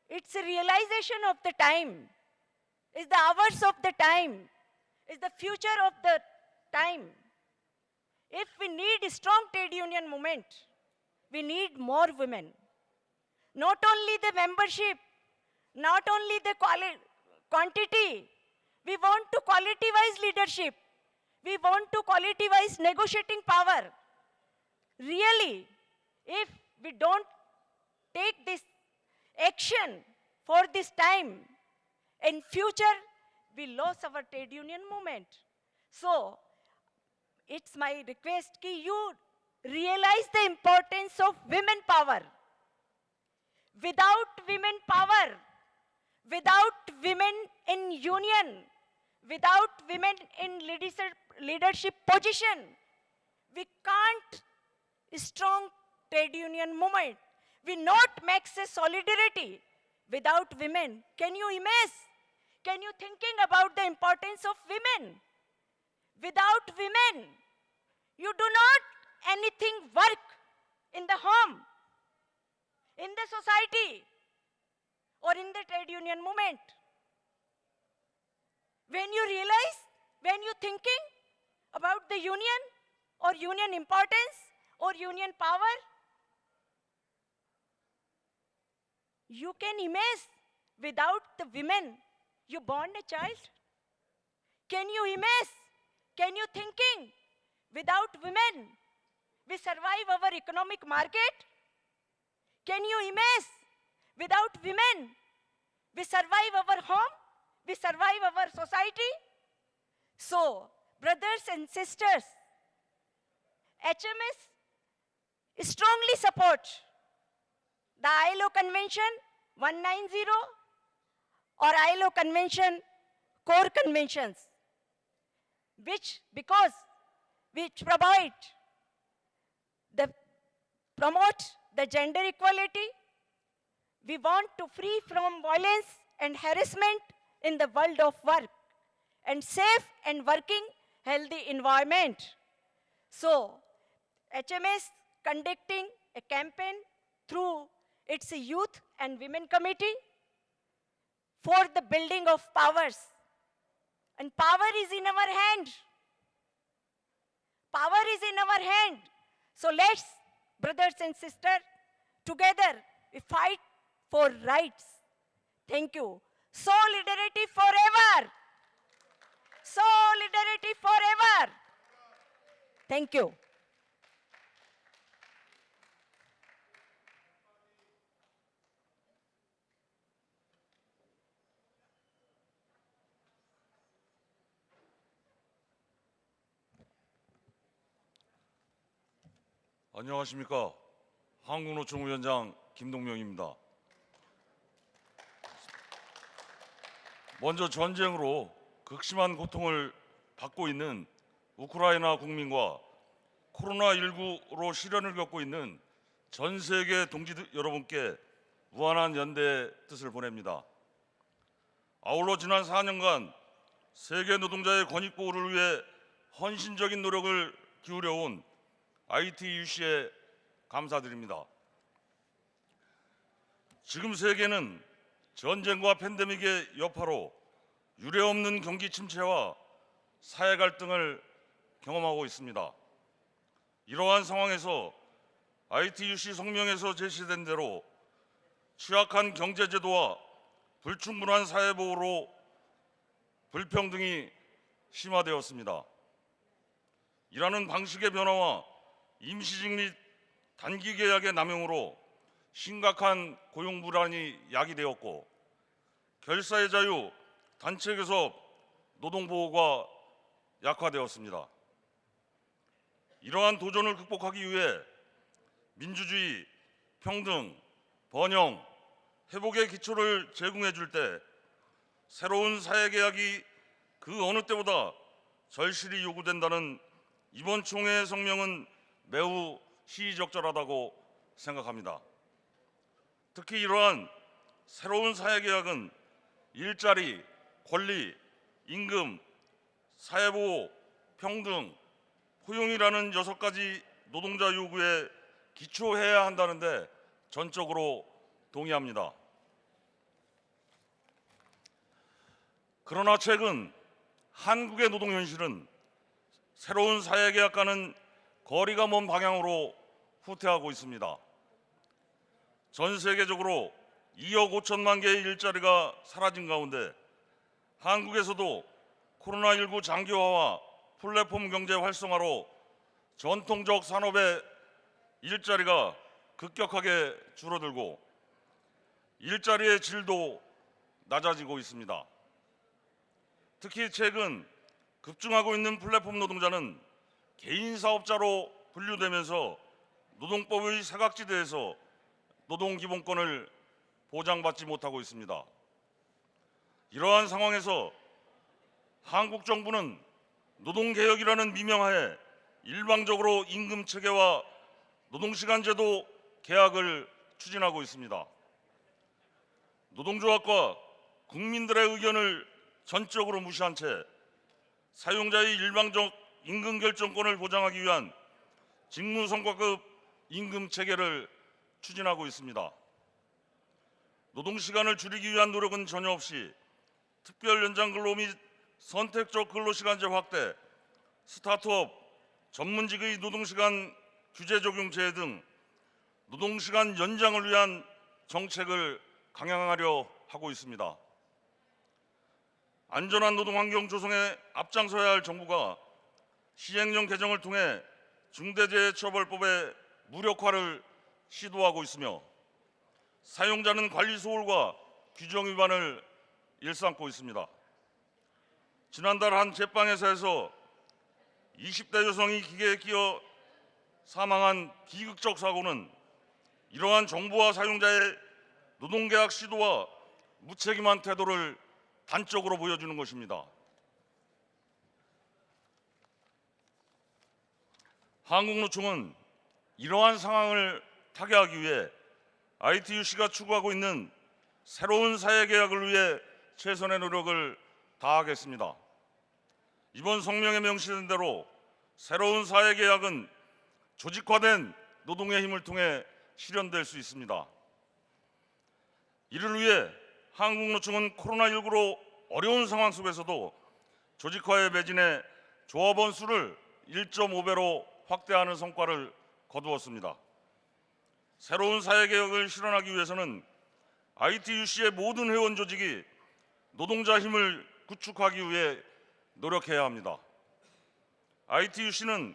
it's a realization of the time, is the hours of the time, is the future of the time. If we need a strong trade union movement, we need more women. Not only the membership, not only the quantity, we want to quality-wise leadership. We want to quality-wise negotiating power. Really, if we don't take this action for this time, in future, we lose our trade union movement. So, it's my request that you realize the importance of women power. Without women power, without women in union, without women in leadership position, we can't strong trade union movement. We not make a solidarity without women. Can you imagine? Can you thinking about the importance of women? Without women, you do not anything work in the home, in the society, or in the trade union movement. When you realize, when you thinking about the union or union importance or union power, you can imagine without the women, you born a child. Can you imagine? Can you thinking without women, we survive our economic market? Can you imagine? Without women, we survive our home, we survive our society. So, brothers and sisters, HMS strongly support the ILO Convention 190 or ILO Convention core conventions, which promote the gender equality. We want to free from violence and harassment in the world of work and safe and working healthy environment. So, HMS conducting a campaign through its Youth and Women Committee for the building of powers. And power is in our hand. Power is in our hand. So let's, brothers and sisters, together we fight for rights. Thank you. Solidarity forever. Solidarity forever. Thank you. 안녕하십니까. 한국노총 위원장 김동명입니다. 먼저 전쟁으로 극심한 고통을 받고 있는 우크라이나 국민과 코로나19로 시련을 겪고 있는 전 세계 동지 여러분께 무한한 연대의 뜻을 보냅니다. 아울러 지난 4년간 세계 노동자의 권익 보호를 위해 헌신적인 노력을 기울여온 ITUC에 감사드립니다. 지금 세계는 전쟁과 팬데믹의 여파로 유례없는 경기 침체와 사회 갈등을 경험하고 있습니다. 이러한 상황에서 ITUC 성명에서 제시된 대로 취약한 경제제도와 불충분한 사회보호로 불평등이 심화되었습니다. 이라는 방식의 변화와 임시직 및 단기 계약의 남용으로 심각한 고용 불안이 야기되었고 결사의 자유, 단체 교섭, 노동 보호가 약화되었습니다. 이러한 도전을 극복하기 위해 민주주의, 평등, 번영, 회복의 기초를 제공해 줄 때 새로운 사회 계약이 그 어느 때보다 절실히 요구된다는 이번 총회의 성명은 매우 시의적절하다고 생각합니다. 특히 이러한 새로운 사회계약은 일자리, 권리, 임금, 사회보호, 평등, 포용이라는 6가지 노동자 요구에 기초해야 한다는데 전적으로 동의합니다. 그러나 최근 한국의 노동 현실은 새로운 사회계약과는 거리가 먼 방향으로 후퇴하고 있습니다. 전 세계적으로 2억 5천만 개의 일자리가 사라진 가운데 한국에서도 코로나19 장기화와 플랫폼 경제 활성화로 전통적 산업의 일자리가 급격하게 줄어들고 일자리의 질도 낮아지고 있습니다. 특히 최근 급증하고 있는 플랫폼 노동자는 개인 사업자로 분류되면서 노동법의 사각지대에서 노동기본권을 보장받지 못하고 있습니다. 이러한 상황에서 한국 정부는 노동개혁이라는 미명하에 일방적으로 임금 체계와 노동시간제도 계약을 추진하고 있습니다. 노동조합과 국민들의 의견을 전적으로 무시한 채 사용자의 일방적 임금 결정권을 보장하기 위한 직무성과급 임금 체계를 추진하고 있습니다. 노동시간을 줄이기 위한 노력은 전혀 없이 특별 연장 근로 및 선택적 근로시간제 확대, 스타트업, 전문직의 노동시간 규제 적용 제해 등 노동시간 연장을 위한 정책을 강행하려 하고 있습니다. 안전한 노동환경 조성에 앞장서야 할 정부가 시행령 개정을 통해 중대재해처벌법의 무력화를 시도하고 있으며 사용자는 관리 소홀과 규정 위반을 일삼고 있습니다. 지난달 한 제빵회사에서 20대 여성이 기계에 끼어 사망한 비극적 사고는 이러한 정부와 사용자의 노동계약 시도와 무책임한 태도를 단적으로 보여주는 것입니다. 한국노총은 이러한 상황을 타개하기 위해 ITUC가 추구하고 있는 새로운 사회계약을 위해 최선의 노력을 다하겠습니다. 이번 성명에 명시된 대로 새로운 사회계약은 조직화된 노동의 힘을 통해 실현될 수 있습니다. 이를 위해 한국노총은 코로나19로 어려운 상황 속에서도 조직화에 매진해 조합원 수를 1.5배로 확대하는 성과를 거두었습니다. 새로운 사회개혁을 실현하기 위해서는 ITUC의 모든 회원 조직이 노동자 힘을 구축하기 위해 노력해야 합니다. ITUC는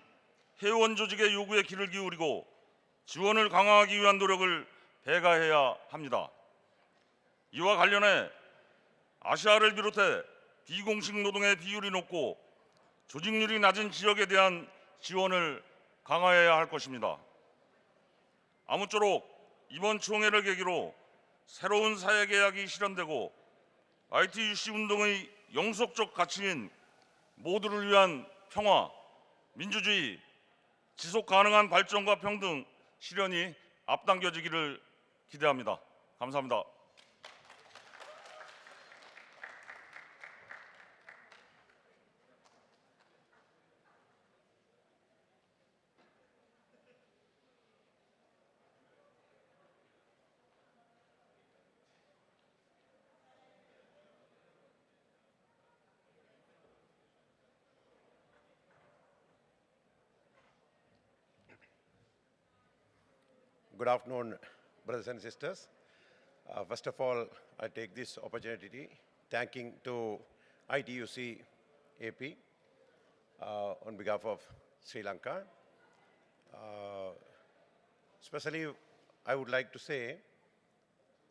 회원 조직의 요구에 귀를 기울이고 지원을 강화하기 위한 노력을 배가해야 합니다. 이와 관련해 아시아를 비롯해 비공식 노동의 비율이 높고 조직률이 낮은 지역에 대한 지원을 강화해야 할 것입니다. 아무쪼록 이번 총회를 계기로 새로운 사회계약이 실현되고 ITUC 운동의 영속적 가치인 모두를 위한 평화, 민주주의, 지속 가능한 발전과 평등 실현이 앞당겨지기를 기대합니다. 감사합니다. Good afternoon, brothers and sisters. First of all, I take this opportunity thanking to ITUC AP on behalf of Sri Lanka. Especially, I would like to say,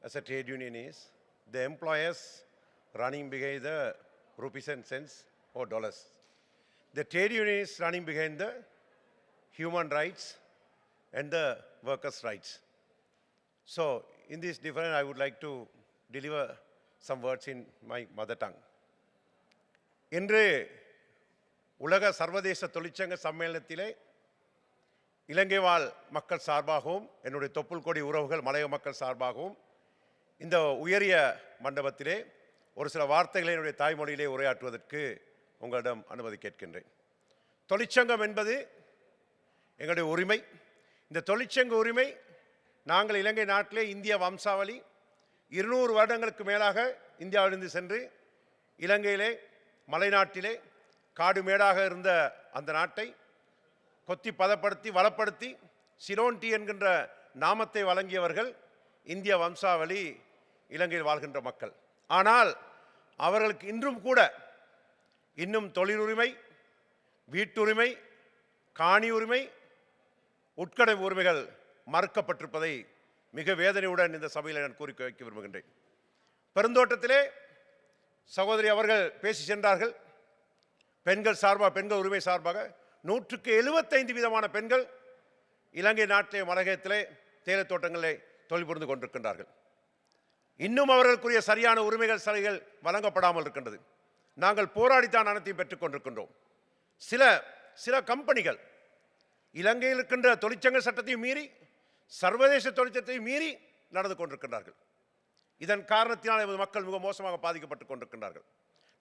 as a trade unionist, the employers running behind the rupees and cents or dollars. The trade unionists running behind the human rights and the workers' rights. So, in this difference, I would like to deliver some words in my mother tongue. இன்று உலக சர்வதேச தொழிற்சங்க சம்மேளனத்திலே இலங்கை வாழ் மக்கள் சார்பாகவும் என்னுடைய தொப்புள் கொடி உறவுகள் மலைய மக்கள் சார்பாகவும் இந்த உயரிய மண்டபத்திலே ஒரு சில வார்த்தைகளை என்னுடைய தாய்மொழியிலே உரையாற்றுவதற்கு உங்களிடம் அனுமதி கேட்கின்றேன். தொழிற்சங்கம் என்பது எங்களுடைய உரிமை. இந்த தொழிற்சங்க உரிமை நாங்கள் இலங்கை நாட்டிலே இந்திய வம்சாவளி 200 வருடங்களுக்கு மேலாக இந்தியாவிலிருந்து சென்று இலங்கையிலே மலைநாட்டிலே காடு மேடாக இருந்த அந்த நாட்டை கொத்தி பதப்படுத்தி வளப்படுத்தி சிரோன் டீ என்கின்ற நாமத்தை வழங்கியவர்கள் இந்திய வம்சாவளி இலங்கையில் வாழ்கின்ற மக்கள். ஆனால் அவர்களுக்கு இன்றும் கூட இன்னும் தொழிலுரிமை, வீட்டுரிமை, காணி உரிமை, உட்கடை உரிமைகள் மறுக்கப்பட்டிருப்பதை மிக வேதனையுடன் இந்த சபையில் நான் கூறி வைக்க விரும்புகின்றேன். பெருந்தோட்டத்திலே சகோதரி அவர்கள் பேசி சென்றார்கள். பெண்கள் சார்பாக, பெண்கள் உரிமை சார்பாக 175 விதமான பெண்கள் இலங்கை நாட்டிலே மலையகத்திலே தேயிலை தோட்டங்களிலே தொழில் புரிந்து கொண்டிருக்கின்றார்கள். இன்னும் அவர்களுக்குரிய சரியான உரிமைகள் சலுகைகள் வழங்கப்படாமல் இருக்கின்றது. நாங்கள் போராடித்தான் அனைத்தையும் பெற்றுக் கொண்டிருக்கின்றோம். சில கம்பெனிகள் இலங்கையில் இருக்கின்ற தொழிற்சங்க சட்டத்தையும் மீறி சர்வதேச தொழிற்சங்கத்தையும் மீறி நடந்து கொண்டிருக்கின்றார்கள். இதன் காரணத்தினால் எமது மக்கள் மிக மோசமாக பாதிக்கப்பட்டுக் கொண்டிருக்கின்றார்கள்.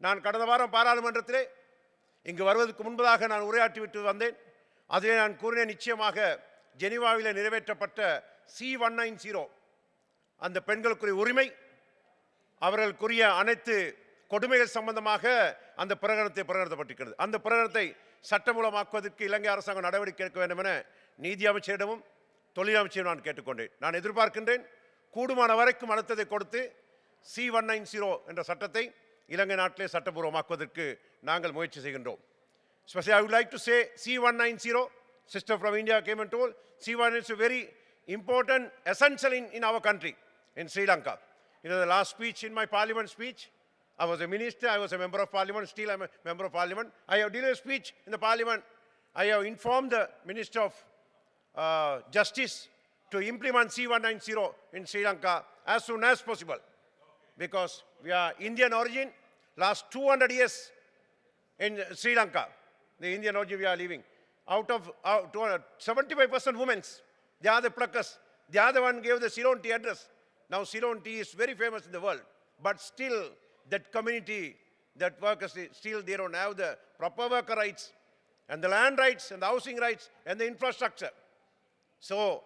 நான் கடந்த வாரம் பாராளுமன்றத்திலே இங்கு வருவதற்கு முன்பதாக நான் உரையாற்றிவிட்டு வந்தேன். அதிலே நான் கூறினேன், நிச்சயமாக ஜெனீவாவில் நிறைவேற்றப்பட்ட C190 அந்த பெண்களுக்குரிய உரிமை, அவர்களுக்குரிய அனைத்து கொடுமைகள் சம்பந்தமாக அந்த பிரகடனப்பட்டிருக்கிறது. அந்த பிரகடனத்தை சட்டமூலமாக்குவதற்கு இலங்கை அரசாங்கம் நடவடிக்கை எடுக்க வேண்டும் என நீதி அமைச்சரிடமும் தொழில் அமைச்சரிடம் நான் கேட்டுக்கொண்டேன். நான் எதிர்பார்க்கின்றேன், கூடுமான வரைக்கும் அழுத்தத்தை கொடுத்து C190 என்ற சட்டத்தை இலங்கை நாட்டிலே சட்டபூர்வமாக்குவதற்கு நாங்கள் முயற்சி செய்கின்றோம். Especially I would like to say C190, sister from India came and told, C190 is very important, essential in our country. in Sri Lanka. You know, the last speech in my parliament speech, I was a minister, I was a member of parliament, still I'm a member of parliament. I have delivered a speech in the parliament. I have informed the Minister of Justice to implement C190 in Sri Lanka as soon as possible. Because we are Indian origin, last 200 years in Sri Lanka, the Indian origin we are living. Out of 75% women, they are the pluckers. The other one gave the Ceylon tea address. Now Ceylon tea is very famous in the world. But still, that community, that workers, still they don't have the proper worker rights, and the land rights, and the housing rights, and the infrastructure. So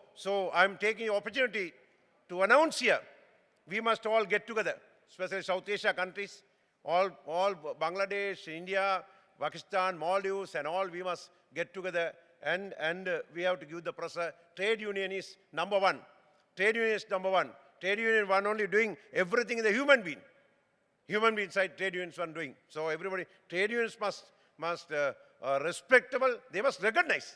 I'm taking the opportunity to announce here, we must all get together, especially South Asia countries, all Bangladesh, India, Pakistan, Maldives, and all, we must get together, and we have to give the pressure. Trade union is number one. Trade union is number one. Trade union one only doing everything in the human being. Human being side, trade unions one doing. So everybody, trade unions must respectable, they must recognize.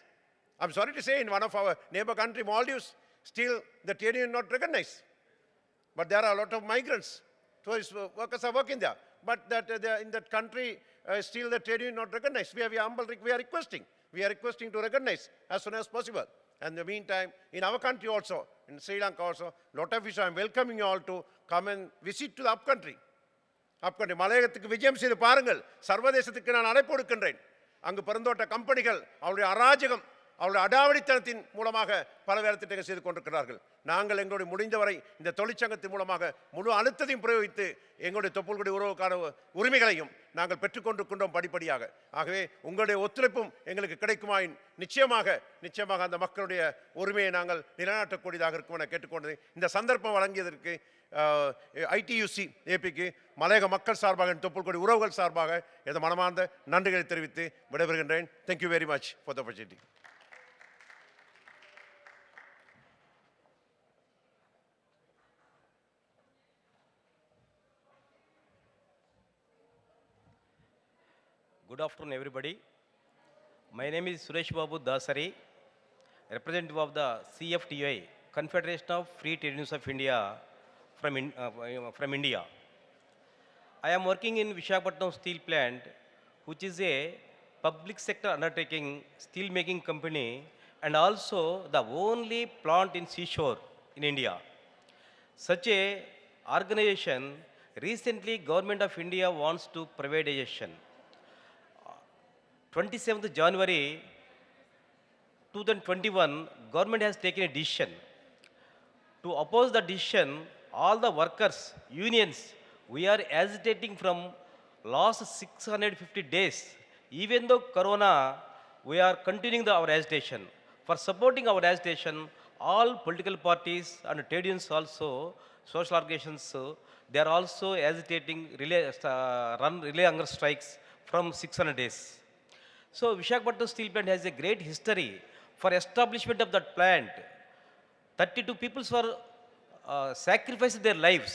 I'm sorry to say, in one of our neighbor country, Maldives, still the trade union not recognized. But there are a lot of migrants, tourist workers are working there. But in that country, still the trade union not recognized. We are requesting to recognize as soon as possible. And in the meantime, in our country also, in Sri Lanka also, lot of issues, I'm welcoming you all to come and visit to the upcountry. மலையகத்துக்கு விஜயம் செய்து பாருங்கள். சர்வதேசத்துக்கு நான் அழைப்பு கொடுக்கின்றேன். அங்கு பெருந்தோட்ட கம்பெனிகள் அவருடைய அராஜகம், அவருடைய அடாவடித்தனத்தின் மூலமாக பல வேலை திட்டங்கள் செய்து கொண்டிருக்கிறார்கள். நாங்கள் எங்களுடைய முடிந்தவரை இந்த தொழிற்சங்கத்தின் மூலமாக முழு அழுத்தத்தையும் பிரயோகித்து எங்களுடைய தொப்புள்குடி உறவுக்கான உரிமைகளையும் நாங்கள் பெற்றுக்கொண்டிருக்கின்றோம் படிப்படியாக. ஆகவே உங்களுடைய ஒத்துழைப்பும் எங்களுக்கு கிடைக்குமாயின் நிச்சயமாக அந்த மக்களுடைய உரிமையை நாங்கள் நிலைநாட்டக்கூடியதாக இருக்கும் என கேட்டுக்கொண்டது. இந்த சந்தர்ப்பம் வழங்கியதற்கு ITUC ஏபிக்கு மலையக மக்கள் சார்பாக, தொப்புள்குடி உறவுகள் சார்பாக எனது மனமார்ந்த நன்றிகளை தெரிவித்து விடைபெறுகின்றேன். Thank you very much for the opportunity. Good afternoon, everybody. My name is Suresh Babu Dasari, representative of the CFTUI, Confederation of Free Trade Unions of India, from India. I am working in Visakhapatnam Steel Plant, which is a public sector undertaking steel making company and also the only plant in seashore in India. Such a organization, recently Government of India wants to privatization. 27th January 2021, government has taken a decision. To oppose the decision, all the workers, unions, we are agitating from last 650 days. Even though Corona, we are continuing our agitation. For supporting our agitation, all political parties and trade unions also, social organizations, they are also agitating, run relay hunger strikes from 600 days. So Visakhapatnam Steel Plant has a great history. For establishment of that plant, 32 people were sacrificed their lives.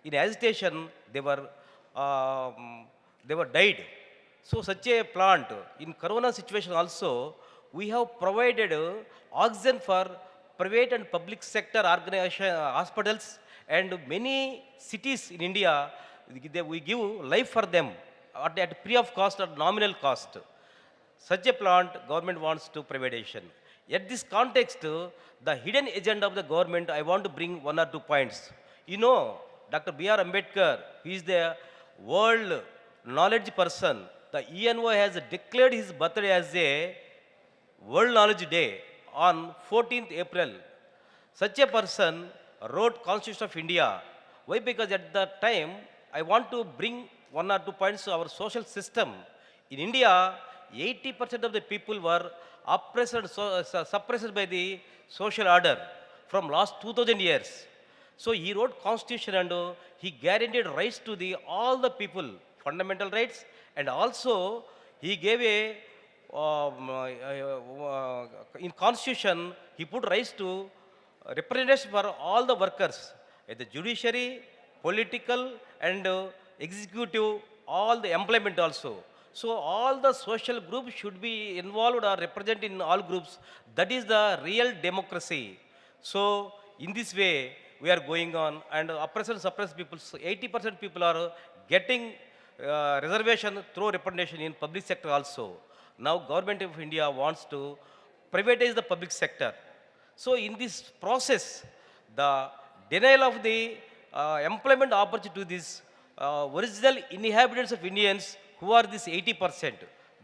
In agitation, they were died. So such a plant, in Corona situation also, we have provided oxygen for private and public sector organization, hospitals, and many cities in India. We give life for them at free of cost or nominal cost. Such a plant, government wants to privatization. At this context, the hidden agenda of the government, I want to bring one or two points. You know, Dr. B.R. Ambedkar, he is the world knowledge person. The ENO has declared his birthday as a World Knowledge Day on 14th April. Such a person wrote Constitution of India. Why? Because at that time, I want to bring one or two points to our social system. In India, 80% of the people were oppressed and suppressed by the social order from last 2000 years. So he wrote constitution and he guaranteed rights to all the people, fundamental rights, and also he gave in constitution he put rights to representation for all the workers, the judiciary, political and executive, all the employment also. So all the social groups should be involved or represented in all groups. That is the real democracy. So in this way, we are going on, and oppress and suppress people, so 80% people are getting reservation through representation in public sector also. Now government of India wants to privatize the public sector. So in this process, the denial of the employment opportunity to these original inhabitants of Indians who are this 80%,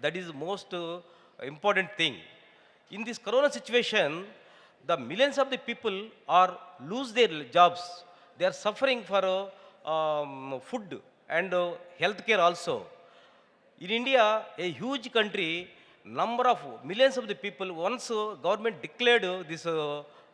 that is the most important thing. In this corona situation, the millions of the people are lose their jobs. They are suffering for food and healthcare also. In India, a huge country, number of millions of the people, once government declared this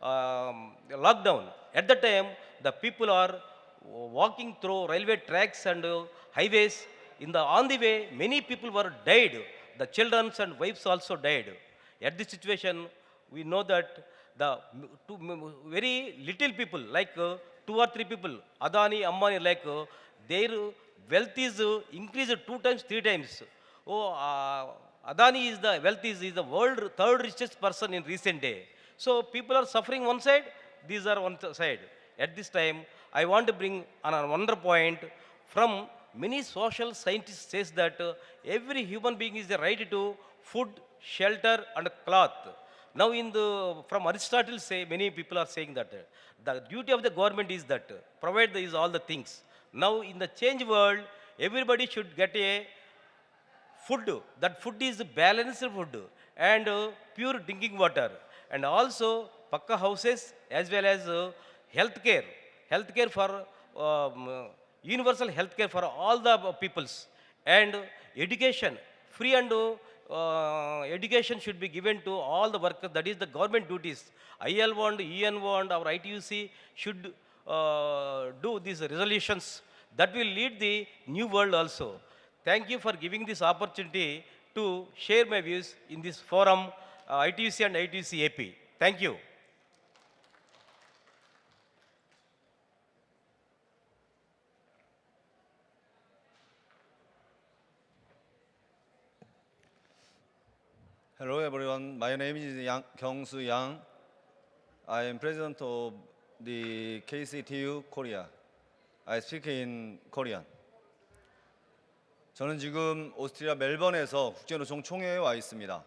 lockdown, at the time, the people are walking through railway tracks and highways. On the way, many people were died. The children and wives also died. At this situation, we know that the very little people, like 2 or 3 people, Adani, Ambani, like their wealth is increased 2 times, 3 times. Adani is the wealth is the world third richest person in recent day. So people are suffering one side, these are one side. At this time, I want to bring another point from many social scientists says that every human being is the right to food, shelter and cloth. Now from Aristotle say, many people are saying that the duty of the government is that provide these all the things. Now in the change world, everybody should get a food. That food is balanced food and pure drinking water, and also pakka houses as well as healthcare for universal healthcare for all the peoples, and education, free and education should be given to all the workers. That is the government duties. ILO and ENO and our ITUC should do these resolutions that will lead the new world also. Thank you for giving this opportunity to share my views in this forum, ITUC and ITUC AP. Thank you. Hello everyone, my name is Kyung-soo Yang. I am president of the KCTU Korea. I speak in Korean. 저는 지금 오스트리아 멜번에서 국제노총 총회에 와 있습니다.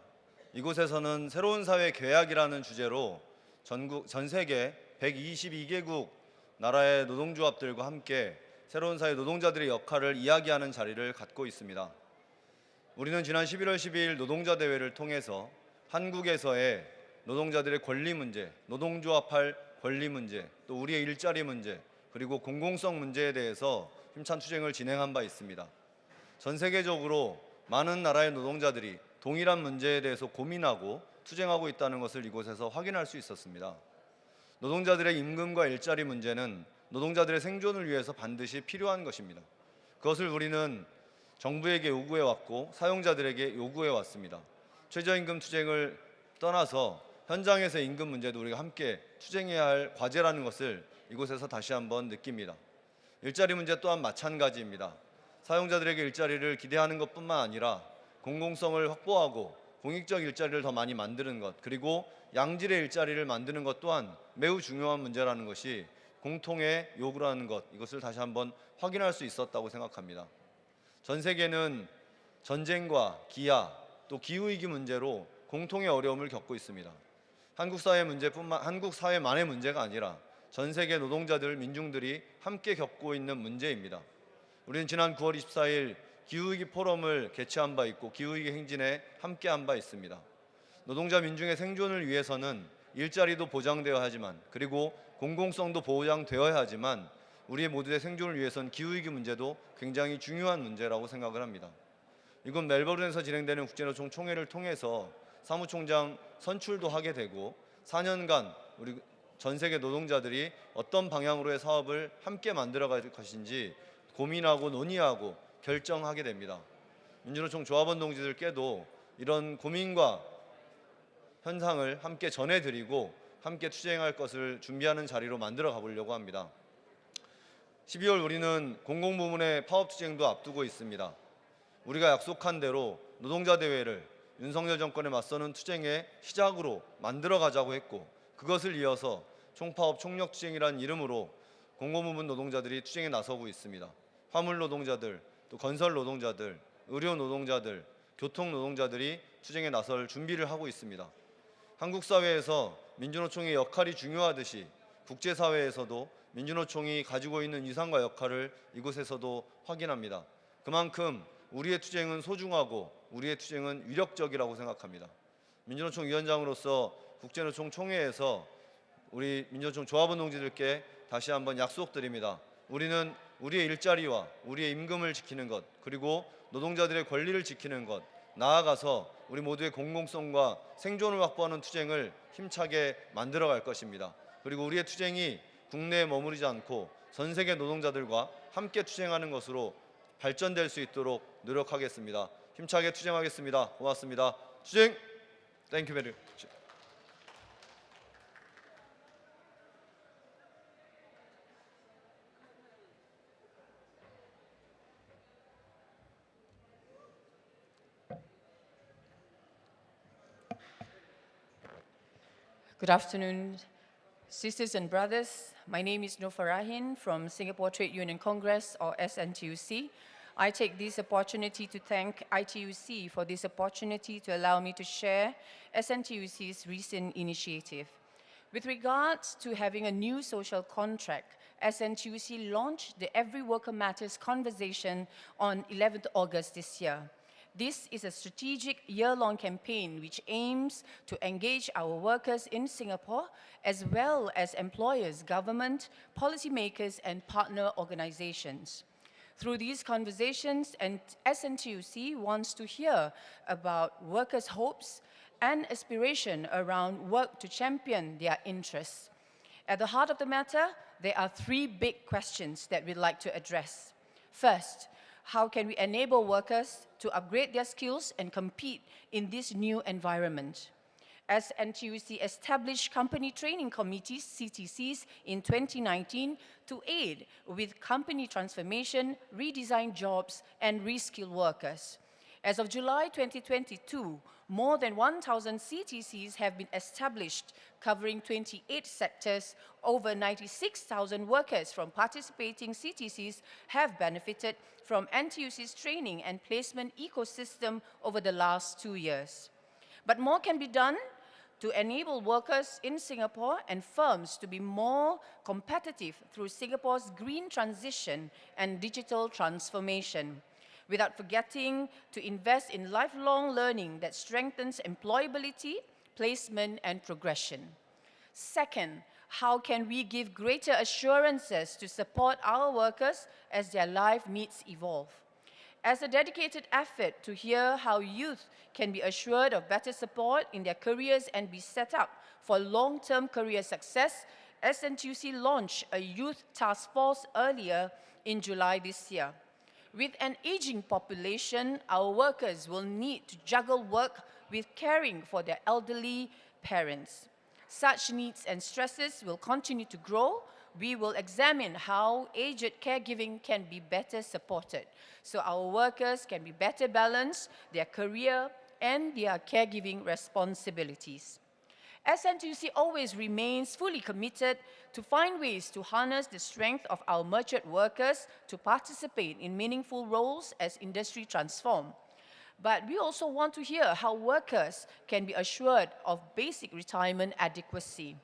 이곳에서는 새로운 사회 계약이라는 주제로 전 세계 122개국 나라의 노동조합들과 함께 새로운 사회 노동자들의 역할을 이야기하는 자리를 갖고 있습니다. 우리는 지난 11월 12일 노동자 대회를 통해서 한국에서의 노동자들의 권리 문제, 노동조합할 권리 문제, 또 우리의 일자리 문제, 그리고 공공성 문제에 대해서 힘찬 투쟁을 진행한 바 있습니다. 전 세계적으로 많은 나라의 노동자들이 동일한 문제에 대해서 고민하고 투쟁하고 있다는 것을 이곳에서 확인할 수 있었습니다. 노동자들의 임금과 일자리 문제는 노동자들의 생존을 위해서 반드시 필요한 것입니다. 그것을 우리는 정부에게 요구해왔고 사용자들에게 요구해왔습니다. 최저임금 투쟁을 떠나서 현장에서의 임금 문제도 우리가 함께 투쟁해야 할 과제라는 것을 이곳에서 다시 한번 느낍니다. 일자리 문제 또한 마찬가지입니다. 사용자들에게 일자리를 기대하는 것뿐만 아니라 공공성을 확보하고 공익적 일자리를 더 많이 만드는 것, 그리고 양질의 일자리를 만드는 것 또한 매우 중요한 문제라는 것이 공통의 요구라는 것, 이것을 다시 한번 확인할 수 있었다고 생각합니다. 전 세계는 전쟁과 기아, 또 기후위기 문제로 공통의 어려움을 겪고 있습니다. 한국 사회만의 문제가 아니라 전 세계 노동자들, 민중들이 함께 겪고 있는 문제입니다. 우리는 지난 9월 24일 기후위기 포럼을 개최한 바 있고 기후위기 행진에 함께한 바 있습니다. 노동자 민중의 생존을 위해서는 일자리도 보장되어야 하지만, 그리고 공공성도 보장되어야 하지만, 우리 모두의 생존을 위해선 기후위기 문제도 굉장히 중요한 문제라고 생각을 합니다. 이곳 멜버른에서 진행되는 국제노총 총회를 통해서 사무총장 선출도 하게 되고 4년간 우리 전 세계 노동자들이 어떤 방향으로의 사업을 함께 만들어갈 것인지 고민하고 논의하고 결정하게 됩니다. 민주노총 조합원 동지들께도 이런 고민과 현상을 함께 전해드리고 함께 투쟁할 것을 준비하는 자리로 만들어 가보려고 합니다. 12월 우리는 공공부문의 파업투쟁도 앞두고 있습니다. 우리가 약속한 대로 노동자 대회를 윤석열 정권에 맞서는 투쟁의 시작으로 만들어 가자고 했고, 그것을 이어서 총파업 총력 투쟁이라는 이름으로 공공부문 노동자들이 투쟁에 나서고 있습니다. 화물 노동자들, 또 건설 노동자들, 의료 노동자들, 교통 노동자들이 투쟁에 나설 준비를 하고 있습니다. 한국 사회에서 민주노총의 역할이 중요하듯이 국제사회에서도 민주노총이 가지고 있는 위상과 역할을 이곳에서도 확인합니다. 그만큼 우리의 투쟁은 소중하고 우리의 투쟁은 위력적이라고 생각합니다. 민주노총 위원장으로서 국제노총 총회에서 우리 민주노총 조합원 동지들께 다시 한번 약속드립니다. 우리는 우리의 일자리와 우리의 임금을 지키는 것, 그리고 노동자들의 권리를 지키는 것, 나아가서 우리 모두의 공공성과 생존을 확보하는 투쟁을 힘차게 만들어갈 것입니다. 그리고 우리의 투쟁이 국내에 머무르지 않고 전 세계 노동자들과 함께 투쟁하는 것으로 발전될 수 있도록 노력하겠습니다. 힘차게 투쟁하겠습니다. 고맙습니다. 투쟁! Thank you very much. Good afternoon, sisters and brothers. My name is Nur Farahin from Singapore Trade Union Congress, or SNTUC. I take this opportunity to thank ITUC for this opportunity to allow me to share SNTUC's recent initiative. With regards to having a new social contract, SNTUC launched the Every Worker Matters conversation on 11th August this year. This is a strategic year-long campaign which aims to engage our workers in Singapore, as well as employers, government, policymakers, and partner organizations. Through these conversations, SNTUC wants to hear about workers' hopes and aspiration around work to champion their interests. At the heart of the matter, there are three big questions that we'd like to address. First, how can we enable workers to upgrade their skills and compete in this new environment? As NTUC established company training committees, CTCs, in 2019 to aid with company transformation, redesign jobs, and reskill workers. As of July 2022, more than 1,000 CTCs have been established, covering 28 sectors. Over 96,000 workers from participating CTCs have benefited from NTUC's training and placement ecosystem over the last 2 years. But more can be done to enable workers in Singapore and firms to be more competitive through Singapore's green transition and digital transformation, without forgetting to invest in lifelong learning that strengthens employability, placement, and progression. Second, how can we give greater assurances to support our workers as their life needs evolve? As a dedicated effort to hear how youth can be assured of better support in their careers and be set up for long-term career success, SNTUC launched a youth task force earlier in July this year. With an aging population, our workers will need to juggle work with caring for their elderly parents. Such needs and stresses will continue to grow. We will examine how aged caregiving can be better supported so our workers can be better balance their career and their caregiving responsibilities. SNTUC always remains fully committed to find ways to harness the strength of our matured workers to participate in meaningful roles as industry transforms. But we also want to hear how workers can be assured of basic retirement adequacy.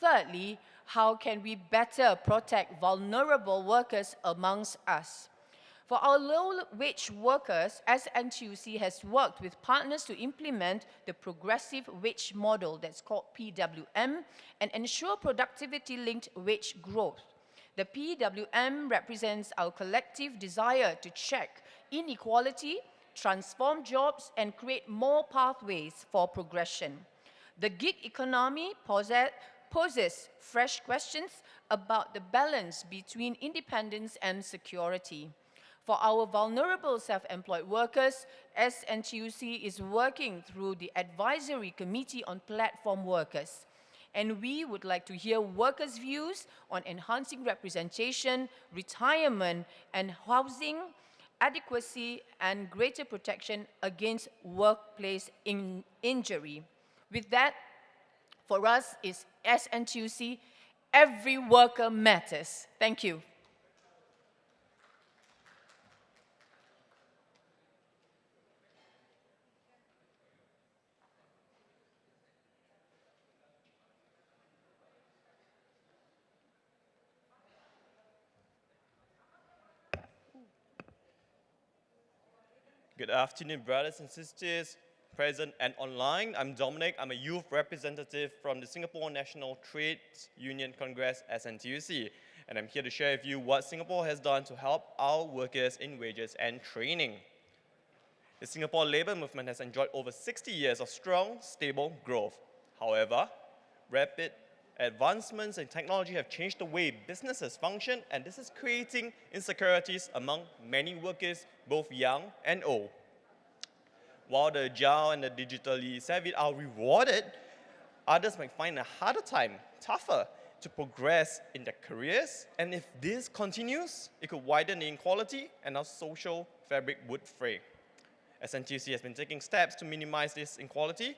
Thirdly, how can we better protect vulnerable workers amongst us? For our low-wage workers, SNTUC has worked with partners to implement the progressive wage model that's called PWM and ensure productivity-linked wage growth. The PWM represents our collective desire to check inequality, transform jobs, and create more pathways for progression. The gig economy poses fresh questions about the balance between independence and security. For our vulnerable self-employed workers, SNTUC is working through the Advisory Committee on Platform Workers. And we would like to hear workers' views on enhancing representation, retirement, and housing adequacy, and greater protection against workplace injury. With that, for us, SNTUC every worker matters. Thank you. Good afternoon, brothers and sisters, present and online. I'm Dominic. I'm a youth representative from the Singapore National Trade Union Congress, SNTUC. And I'm here to share with you what Singapore has done to help our workers in wages and training. The Singapore labor movement has enjoyed over 60 years of strong, stable growth. However, rapid advancements in technology have changed the way businesses function, and this is creating insecurities among many workers, both young and old. While the agile and the digitally savvy are rewarded, others might find a harder time, tougher, to progress in their careers, and if this continues, it could widen the inequality and our social fabric would fray. SNTUC has been taking steps to minimize this inequality,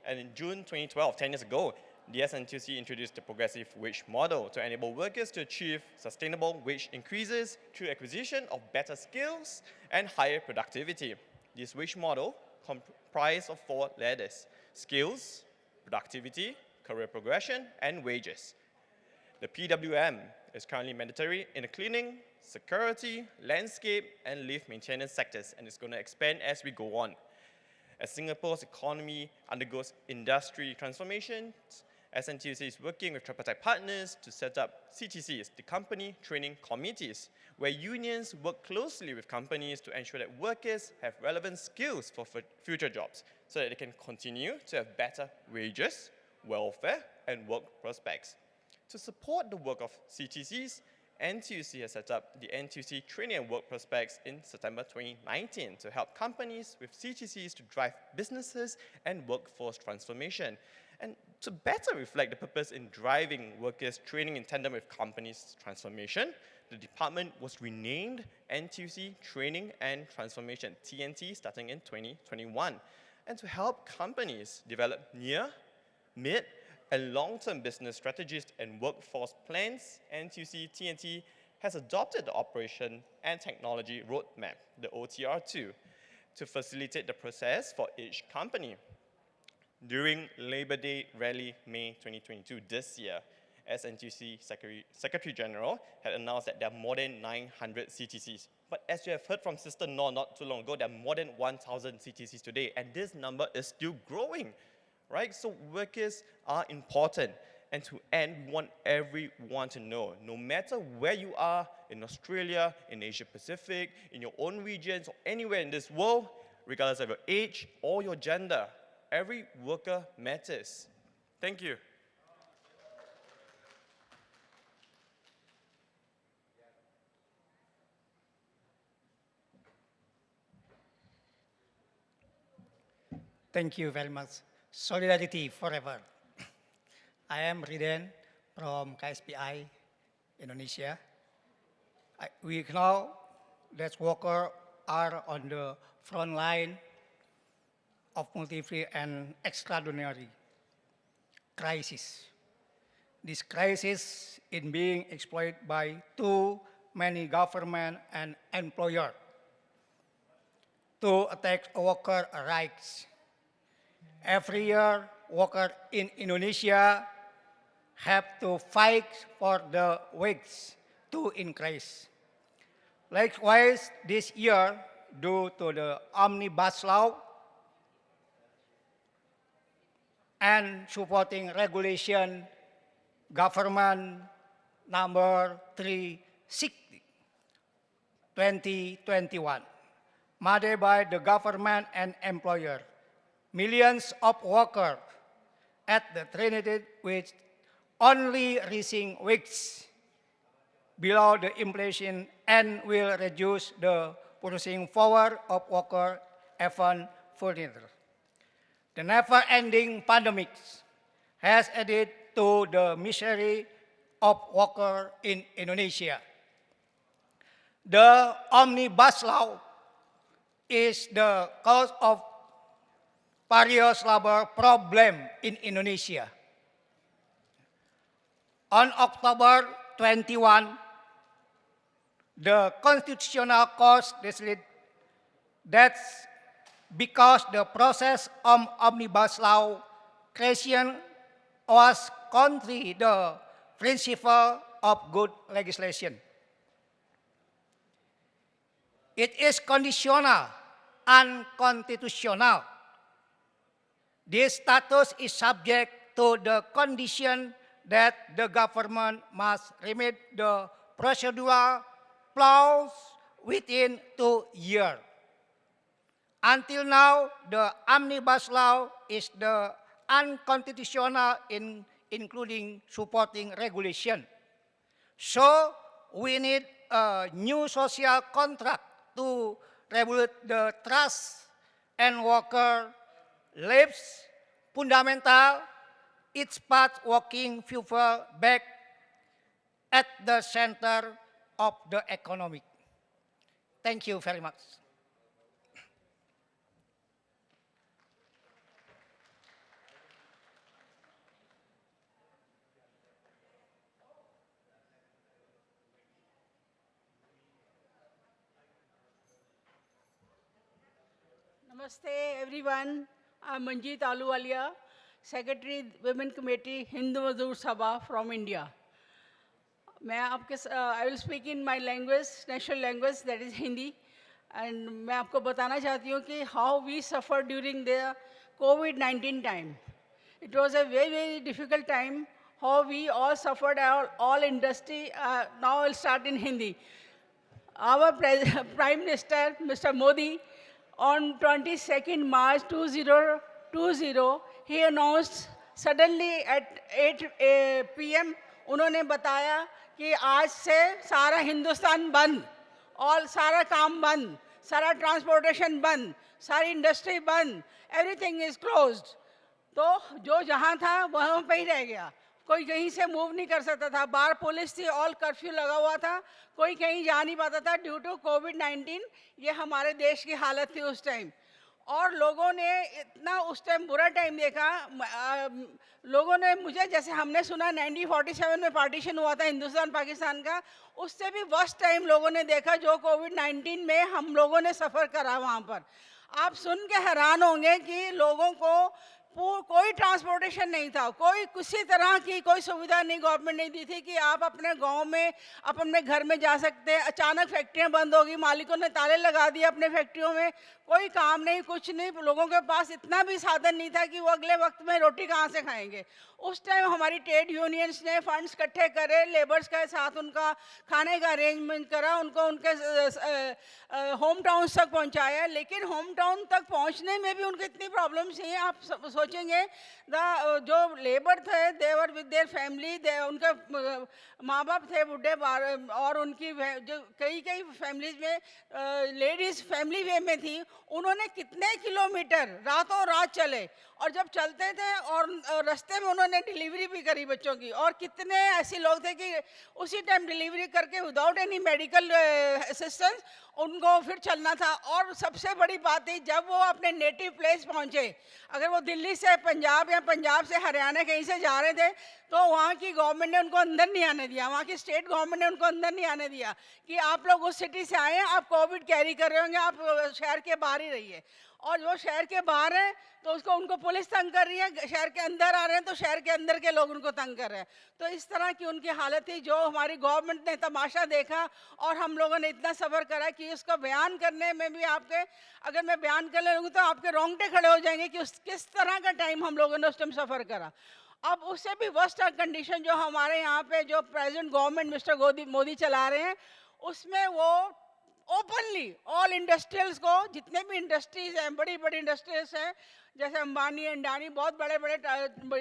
and in June 2012, 10 years ago, the SNTUC introduced the progressive wage model to enable workers to achieve sustainable wage increases through acquisition of better skills and higher productivity. This wage model comprised of 4 ladders: skills, productivity, career progression, and wages. The PWM is currently mandatory in the cleaning, security, landscape, and lift maintenance sectors, and it's going to expand as we go on. As Singapore's economy undergoes industry transformations, SNTUC is working with tripartite partners to set up CTCs, the company training committees, where unions work closely with companies to ensure that workers have relevant skills for future jobs, so that they can continue to have better wages, welfare, and work prospects. To support the work of CTCs, NTUC has set up the NTUC Training and Work Prospects in September 2019 to help companies with CTCs to drive businesses and workforce transformation. And to better reflect the purpose in driving workers' training in tandem with companies' transformation, the department was renamed NTUC Training and Transformation, TNT, starting in 2021. And to help companies develop near, mid, and long-term business strategies and workforce plans, NTUC TNT has adopted the Operation and Technology Roadmap, the OTR2, to facilitate the process for each company. During Labor Day Rally, May 2022, this year, SNTUC Secretary General had announced that there are more than 900 CTCs. But as you have heard from Sister Nor not too long ago, there are more than 1,000 CTCs today, and this number is still growing. Right? So workers are important. And to end, we want everyone to know, no matter where you are, in Australia, in Asia Pacific, in your own regions, or anywhere in this world, regardless of your age or your gender, every worker matters. Thank you. Thank you very much. Solidarity forever. I am Riden from KSPI, Indonesia. We know that workers are on the front line of multiple and extraordinary crisis. This crisis is being exploited by too many government and employers to attack worker rights. Every year, workers in Indonesia have to fight for the wages to increase. Likewise, this year, due to the omnibus law and supporting regulation government number 360, 2021, made by the government and employer, millions of workers at the Trinity with only raising wages below the inflation and will reduce the purchasing power of workers even further. The never-ending pandemic has added to the misery of workers in Indonesia. The omnibus law is the cause of various labor problems in Indonesia. On October 21, the Constitutional Court decided that because the process of omnibus law creation was contrary to the principle of good legislation. It is conditional, unconstitutional. This status is subject to the condition that the government must remit the procedural flaws within 2 years. Until now, the omnibus law is the unconstitutional including supporting regulation. So we need a new social contract to regulate the trust and worker lives, fundamental, each part working people back at the center of the economy. Thank you very much. Namaste everyone. I'm Manjeet Aluwalia, Secretary Women Committee Hindu Mazdoor Sabha from India. I will speak in my language, national language, that is Hindi. And मैं आपको बताना चाहती हूँ कि how we suffered during the COVID-19 time. It was a very, very difficult time. How we all suffered, all industry. Now I'll start in Hindi. Our Prime Minister, Mr. Modi, on 22nd March 2020, he announced suddenly at 8 p.m. उन्होंने बताया कि आज से सारा हिंदुस्तान बंद, और सारा काम बंद, सारा ट्रांसपोर्टेशन बंद, सारी इंडस्ट्री बंद, एवरीथिंग इज क्लोज्ड. तो जो जहाँ था वहाँ पे ही रह गया, कोई कहीं से मूव नहीं कर सकता था. बाहर पुलिस थी, ऑल कर्फ्यू लगा हुआ था, कोई कहीं जा नहीं पाता था ड्यू टू कोविड-19. ये हमारे देश की हालत थी उस टाइम. और लोगों ने इतना उस टाइम बुरा टाइम देखा. लोगों ने मुझे, जैसे हमने सुना 1947 में पार्टीशन हुआ था हिंदुस्तान पाकिस्तान का, उससे भी वर्स्ट टाइम लोगों ने देखा जो कोविड-19 में हम लोगों ने सफ़र करा वहाँ पर. आप सुन के हैरान होंगे कि लोगों को कोई ट्रांसपोर्टेशन नहीं था, कोई किसी तरह की कोई सुविधा नहीं गवर्नमेंट ने दी थी कि आप अपने गांव में, आप अपने घर में जा सकते हैं. अचानक फैक्ट्रियां बंद होगी, मालिकों ने ताले लगा दिए अपने फैक्ट्रियों में, कोई काम नहीं, कुछ नहीं. लोगों के पास इतना भी साधन नहीं था कि वो अगले वक्त में रोटी कहाँ से खाएंगे. उस टाइम हमारी ट्रेड यूनियंस ने फंड्स इकट्ठे करे, लेबर्स के साथ उनका खाने का अरेंजमेंट करा, उनको उनके होम टाउन तक पहुँचाया. लेकिन होम टाउन तक पहुँचने में भी उनकी इतनी प्रॉब्लम्स हैं. आप सोचेंगे जो लेबर थे, देवर विद देयर फैमिली, उनके माँ बाप थे बूढ़े, और उनकी जो कई फैमिलीज में लेडीज़ फैमिली वे में थी, उन्होंने कितने किलोमीटर रातों रात चले, और जब चलते थे और रास्ते में उन्होंने डिलीवरी भी करी बच्चों की. और कितने ऐसे लोग थे कि उसी टाइम डिलीवरी करके विदाउट एनी मेडिकल असिस्टेंस उनको फिर चलना था. और सबसे बड़ी बात है, जब वो अपने नेटिव प्लेस पहुंचे, अगर वो दिल्ली से पंजाब या पंजाब से हरियाणा कहीं से जा रहे थे, तो वहाँ की गवर्नमेंट ने उनको अंदर नहीं आने दिया, वहाँ की स्टेट गवर्नमेंट ने उनको अंदर नहीं आने दिया कि आप लोग उस सिटी से आए हैं, आप कोविड कैरी कर रहे होंगे, आप शहर के बाहर ही रहिए. और जो शहर के बाहर हैं तो उनको पुलिस तंग कर रही है, शहर के अंदर आ रहे हैं तो शहर के अंदर के लोग उनको तंग कर रहे हैं. तो इस तरह की उनकी हालत थी, जो हमारी गवर्नमेंट ने तमाशा देखा और हम लोगों ने इतना सफ़र करा कि उसका बयान करने में भी अगर मैं बयान करने लगूँ तो आपके रोंगटे खड़े हो जाएंगे कि किस तरह का टाइम हम लोगों ने उस टाइम सफ़र करा. अब उससे भी वर्स्ट कंडीशन जो हमारे यहाँ पे जो प्रेजेंट गवर्नमेंट मिस्टर मोदी चला रहे हैं, उसमें वो ओपनली ऑल इंडस्ट्रियल्स को, जितने भी इंडस्ट्रीज हैं, बड़ी बड़ी इंडस्ट्रीज हैं, जैसे अंबानी अंडानी, बहुत बड़े बड़े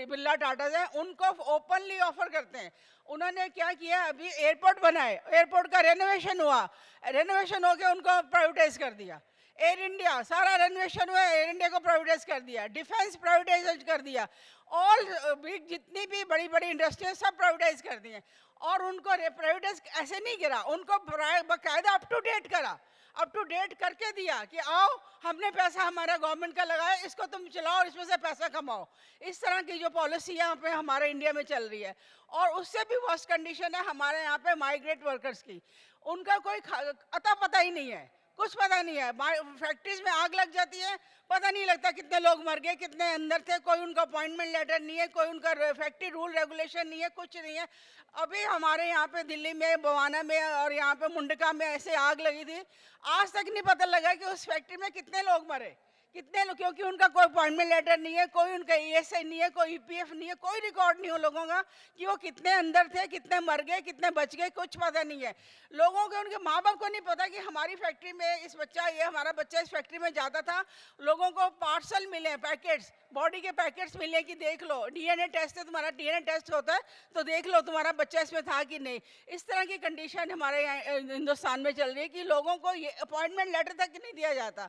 बिरला टाटा हैं, उनको ओपनली ऑफर करते हैं. उन्होंने क्या किया, अभी एयरपोर्ट बनाए, एयरपोर्ट का रेनोवेशन हुआ, रेनोवेशन होकर उनको प्राइवेटाइज कर दिया. एयर इंडिया सारा रेनोवेशन हुआ, एयर इंडिया को प्राइवेटाइज कर दिया. डिफेंस प्राइवेटाइज कर दिया. ऑल बिग जितनी भी बड़ी बड़ी इंडस्ट्री सब प्राइवेटाइज कर दी हैं. और उनको प्राइवेटाइज ऐसे नहीं गिरा, उनको बाकायदा अप टू डेट करा, अप टू डेट करके दिया कि आओ हमने पैसा हमारा गवर्नमेंट का लगाया, इसको तुम चलाओ और इसमें से पैसा कमाओ। इस तरह की जो पॉलिसी यहाँ पे हमारे इंडिया में चल रही है। और उससे भी वर्स्ट कंडीशन है हमारे यहाँ पे माइग्रेट वर्कर्स की, उनका कोई अता पता ही नहीं है, कुछ पता नहीं है। फैक्ट्रीज में आग लग जाती है, पता नहीं लगता कितने लोग मर गए, कितने अंदर थे, कोई उनका अपॉइंटमेंट लेटर नहीं है, कोई उनका फैक्ट्री रूल रेगुलेशन नहीं है, कुछ नहीं है। अभी हमारे यहाँ पे दिल्ली में, बवाना में और यहाँ पे मुंडका में ऐसे आग लगी थी, आज तक नहीं पता लगा कि उस फैक्ट्री में कितने लोग मरे, कितने लोग, क्योंकि उनका कोई अपॉइंटमेंट लेटर नहीं है, कोई उनका ईएसआई नहीं है, कोई ईपीएफ नहीं है, कोई रिकॉर्ड नहीं हो लोगों का कि वो कितने अंदर थे, कितने मर गए, कितने बच गए, कुछ पता नहीं है। लोगों के, उनके माँ बाप को नहीं पता कि हमारी फैक्ट्री में इस बच्चा, ये हमारा बच्चा इस फैक्ट्री में जाता था। लोगों को पार्सल मिले, पैकेट्स, बॉडी के पैकेट्स मिले कि देख लो डीएनए टेस्ट है, तुम्हारा डीएनए टेस्ट होता है तो देख लो तुम्हारा बच्चा इसमें था कि नहीं। इस तरह की कंडीशन हमारे यहाँ हिंदुस्तान में चल रही है कि लोगों को ये अपॉइंटमेंट लेटर तक नहीं दिया जाता।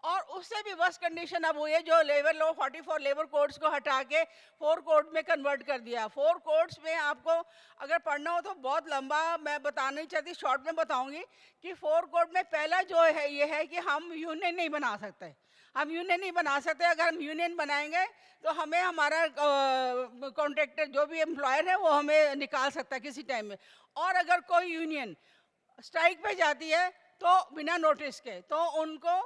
और उससे भी वर्स्ट कंडीशन अब हुई है, जो लेबर लॉ 44 लेबर कोड्स को हटा के 4 कोड में कन्वर्ट कर दिया। 4 कोड्स में आपको अगर पढ़ना हो तो बहुत लंबा, मैं बताना नहीं चाहती, शॉर्ट में बताऊंगी कि 4 कोड में पहला जो है ये है कि हम यूनियन नहीं बना सकते, हम यूनियन नहीं बना सकते। अगर हम यूनियन बनाएंगे तो हमें हमारा कॉन्ट्रैक्टर जो भी एम्प्लॉयर है वो हमें निकाल सकता है किसी टाइम में। और अगर कोई यूनियन स्ट्राइक पे जाती है तो बिना नोटिस के तो उनको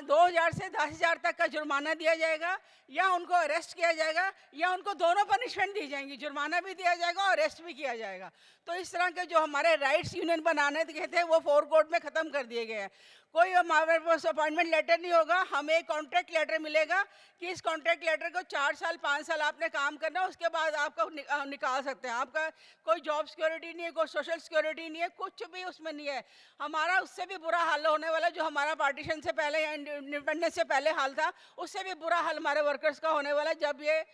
2000 से 10,000 तक का जुर्माना दिया जाएगा, या उनको अरेस्ट किया जाएगा, या उनको दोनों पनिशमेंट दी जाएंगी, जुर्माना भी दिया जाएगा और अरेस्ट भी किया जाएगा। तो इस तरह के जो हमारे राइट्स यूनियन बनाने के थे वो 4 कोड में ख़त्म कर दिए गए हैं। कोई हमारे पास अपॉइंटमेंट लेटर नहीं होगा, हमें एक कॉन्ट्रैक्ट लेटर मिलेगा कि इस कॉन्ट्रैक्ट लेटर को 4 साल 5 साल आपने काम करना, उसके बाद आपको निकाल सकते हैं। आपका कोई जॉब सिक्योरिटी नहीं है, कोई सोशल सिक्योरिटी नहीं है, कुछ भी उसमें नहीं है। हमारा उससे भी बुरा हाल होने वाला, जो हमारा पार्टीशन से पहले या इंडिपेंडेंस से पहले हाल था, उससे भी बुरा हाल हमारे वर्कर्स का होने वाला है जब ये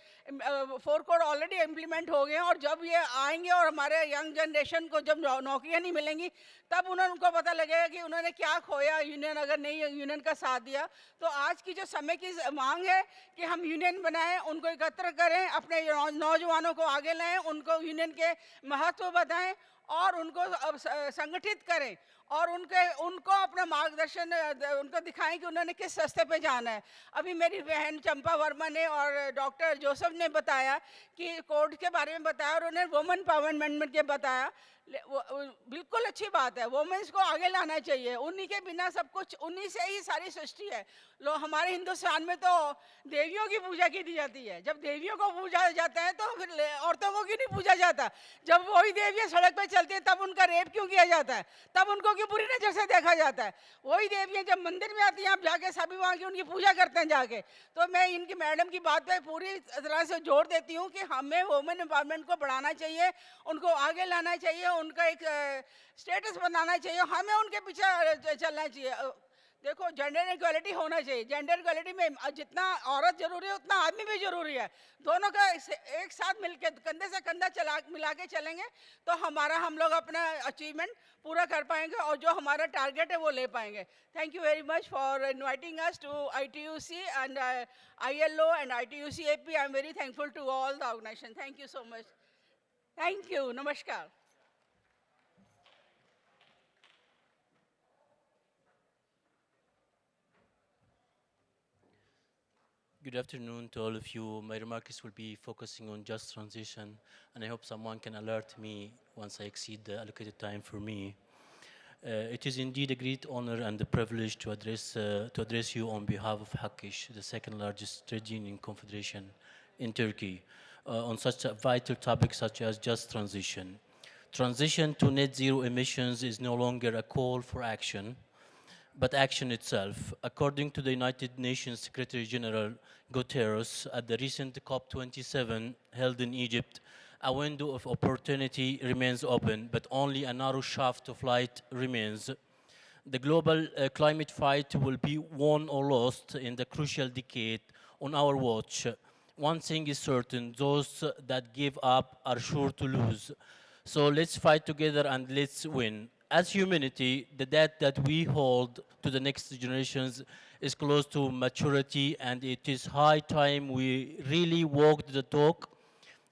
4 कोड ऑलरेडी इम्प्लीमेंट हो गए हैं। और जब ये आएंगे और हमारे यंग जनरेशन को जब नौकरियां नहीं मिलेंगी तब उनको पता लगेगा कि उन्होंने क्या खोया यूनियन अगर नहीं यूनियन का साथ दिया। तो आज की जो समय की मांग है कि हम यूनियन बनाएं, उनको एकत्र करें, अपने नौजवानों को आगे लाएं, उनको यूनियन के महत्व बताएं और उनको संगठित करें और उनको अपना मार्गदर्शन उनको दिखाएं कि उन्होंने किस रास्ते पे जाना है। अभी मेरी बहन चंपा वर्मा ने और डॉक्टर जोसेफ ने बताया कि कोड के बारे में बताया और उन्हें वुमेन पावरमेंट के बताया। बिल्कुल अच्छी बात है, वुमेन्स को आगे लाना चाहिए, उन्हीं के बिना सब कुछ, उन्हीं से ही सारी सृष्टि है। हमारे हिंदुस्तान में तो देवियों की पूजा की दी जाती है, जब देवियों को पूजा जाता है तो फिर औरतों को क्यों नहीं पूजा जाता? जब वही देवियाँ सड़क पे चलती है तब उनका रेप क्यों किया जाता है, तब उनको क्यों बुरी नज़र से देखा जाता है? वही देवियाँ जब मंदिर में आती हैं आप जाके सभी वहाँ की उनकी पूजा करते हैं जाके। तो मैं इनकी मैडम की बात पे पूरी तरह से जोर देती हूँ कि हमें वुमेन एम्पावरमेंट को बढ़ाना चाहिए, उनको आगे लाना चाहिए, उनका एक स्टेटस बनाना चाहिए, हमें उनके पीछे चलना चाहिए। देखो जेंडर इक्वालिटी होना चाहिए, जेंडर इक्वालिटी में जितना औरत जरूरी है उतना आदमी भी जरूरी है। दोनों का एक साथ मिलके कंधे से कंधा मिला के चलेंगे तो हम लोग अपना अचीवमेंट पूरा कर पाएंगे और जो हमारा टारगेट है वो ले पाएंगे। Thank you very much for inviting us to ITUC and ILO and ITUC AP। I am very thankful to all the organisation. Thank you so much. Thank you. नमस्कार। Good afternoon to all of you. My remarks will be focusing on just transition, and I hope someone can alert me once I exceed the allocated time for me. It is indeed a great honor and a privilege to address you on behalf of Hakish, the second largest trade union confederation in Turkey, on such a vital topic such as just transition. Transition to net zero emissions is no longer a call for action, but action itself. According to the United Nations Secretary General Guterres at the recent COP27 held in Egypt, a window of opportunity remains open, but only a narrow shaft of light remains. The global climate fight will be won or lost in the crucial decade on our watch. One thing is certain, those that give up are sure to lose. So let's fight together and let's win. As humanity, the debt that we hold to the next generations is close to maturity, and it is high time we really walked the talk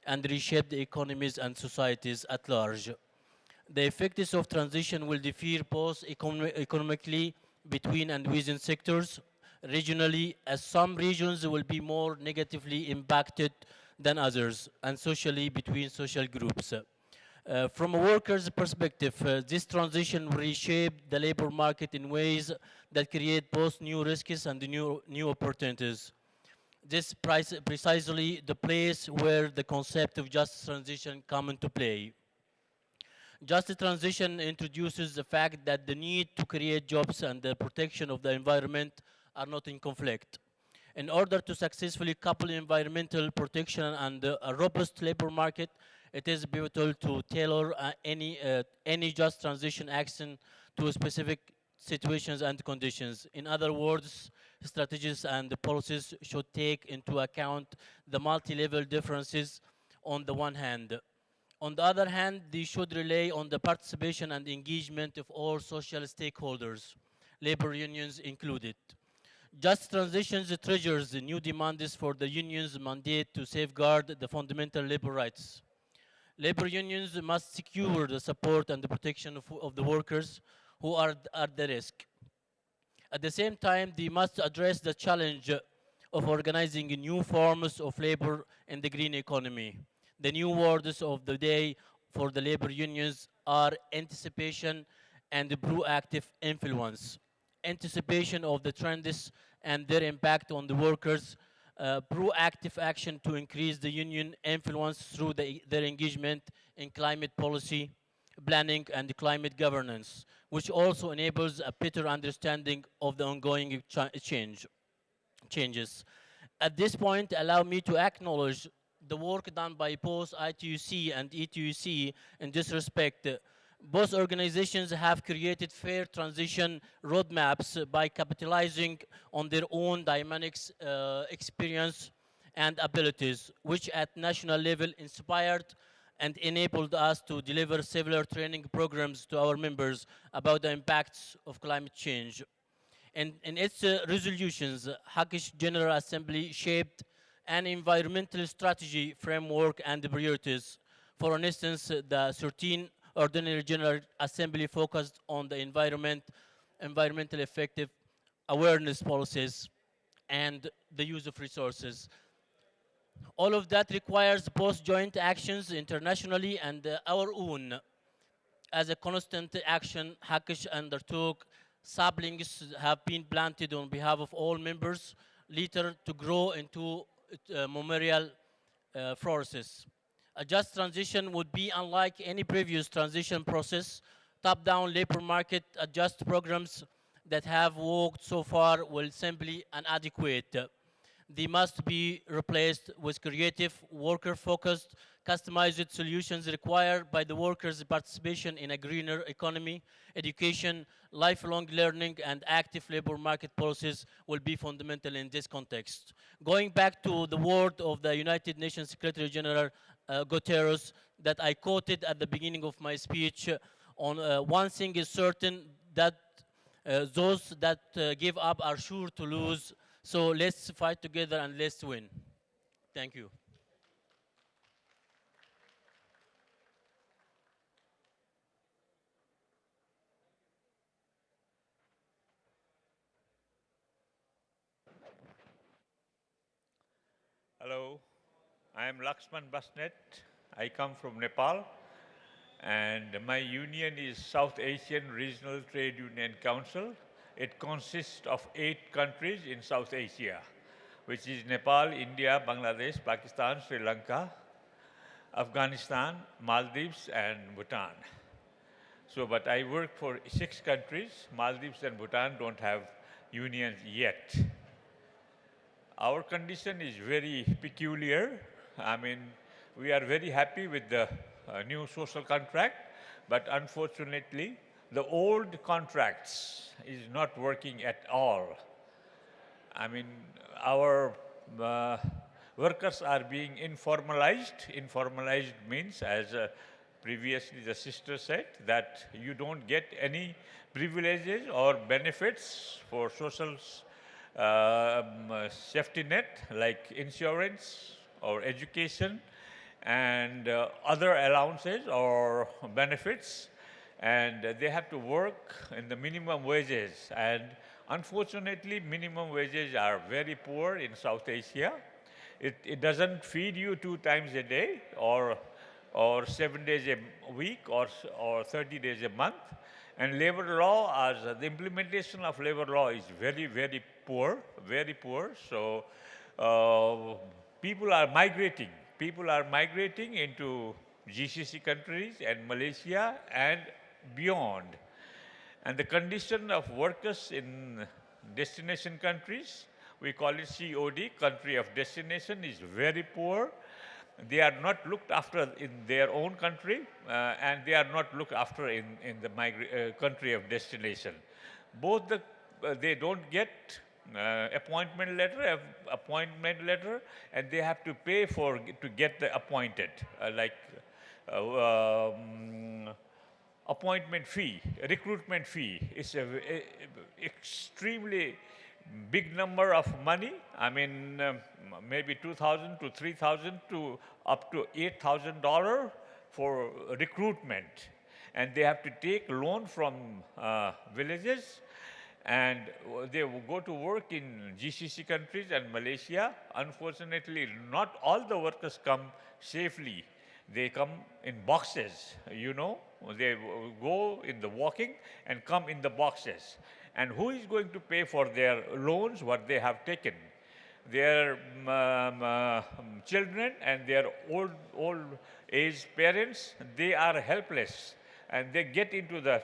and reshape the economies and societies at large. The effects of transition will differ both economically between and within sectors, regionally, as some regions will be more negatively impacted than others, and socially between social groups. From a worker's perspective, this transition will reshape the labor market in ways that create both new risks and new opportunities. This precisely the place where the concept of just transition come into play. Just transition introduces the fact that the need to create jobs and the protection of the environment are not in conflict. In order to successfully couple environmental protection and a robust labor market, it is pivotal to tailor any just transition action to specific situations and conditions. In other words, strategies and policies should take into account the multi-level differences on the one hand. On the other hand, they should rely on the participation and engagement of all social stakeholders, labor unions included. Just transitions triggers the new demands for the union's mandate to safeguard the fundamental labor rights. Labor unions must secure the support and the protection of the workers who are at the risk. At the same time, they must address the challenge of organizing new forms of labor in the green economy. The new words of the day for the labor unions are anticipation and proactive influence. Anticipation of the trends and their impact on the workers, proactive action to increase the union influence through their engagement in climate policy, planning, and climate governance, which also enables a better understanding of the ongoing changes. At this point, allow me to acknowledge the work done by both ITUC and ETUC in this respect. Both organizations have created fair transition roadmaps by capitalizing on their own dynamics, experience, and abilities, which at national level inspired and enabled us to deliver several training programs to our members about the impacts of climate change. In its resolutions, Hawkish General Assembly shaped an environmental strategy framework and priorities. For instance, the 13 Ordinary General Assembly focused on the environmental effective awareness policies, and the use of resources. All of that requires both joint actions internationally and our own. As a constant action, Hawkish undertook saplings have been planted on behalf of all members, later to grow into memorial forests. A just transition would be unlike any previous transition process. Top-down labor market adjust programs that have worked so far will simply inadequate. They must be replaced with creative, worker-focused, customized solutions required by the workers' participation in a greener economy. Education, lifelong learning, and active labor market policies will be fundamental in this context. Going back to the word of the United Nations Secretary General Guterres that I quoted at the beginning of my speech, on one thing is certain, that those that give up are sure to lose. So let's fight together and let's win. Thank you. Hello, I am Lakshman Basnet. I come from Nepal, and my union is South Asian Regional Trade Union Council. It consists of 8 countries in South Asia, which is Nepal, India, Bangladesh, Pakistan, Sri Lanka, Afghanistan, Maldives, and Bhutan. So, but I work for 6 countries. Maldives and Bhutan don't have unions yet. Our condition is very peculiar. I mean, we are very happy with the new social contract, but unfortunately, the old contracts is not working at all. I mean, our workers are being informalized. Informalized means, as previously the sister said, that you don't get any privileges or benefits for social safety net like insurance or education and other allowances or benefits. and they have to work in the minimum wages. And unfortunately, minimum wages are very poor in South Asia. It doesn't feed you 2 times a day or 7 days a week or 30 days a month. And labor law, as the implementation of labor law is very, very poor, very poor. So people are migrating. People are migrating into GCC countries and Malaysia and beyond. And the condition of workers in destination countries, we call it COD, country of destination, is very poor. They are not looked after in their own country, and they are not looked after in the country of destination. Both they don't get appointment letter, and they have to pay to get the appointed, appointment fee, recruitment fee. It's a extremely big number of money. I mean, maybe 2,000 to 3,000 to up to $8,000 for recruitment. And they have to take loan from villages, and they will go to work in GCC countries and Malaysia. Unfortunately, not all the workers come safely. They come in boxes, you know. They go in the walking and come in the boxes. And who is going to pay for their loans, what they have taken? Their children and their old age parents, they are helpless. And they get into the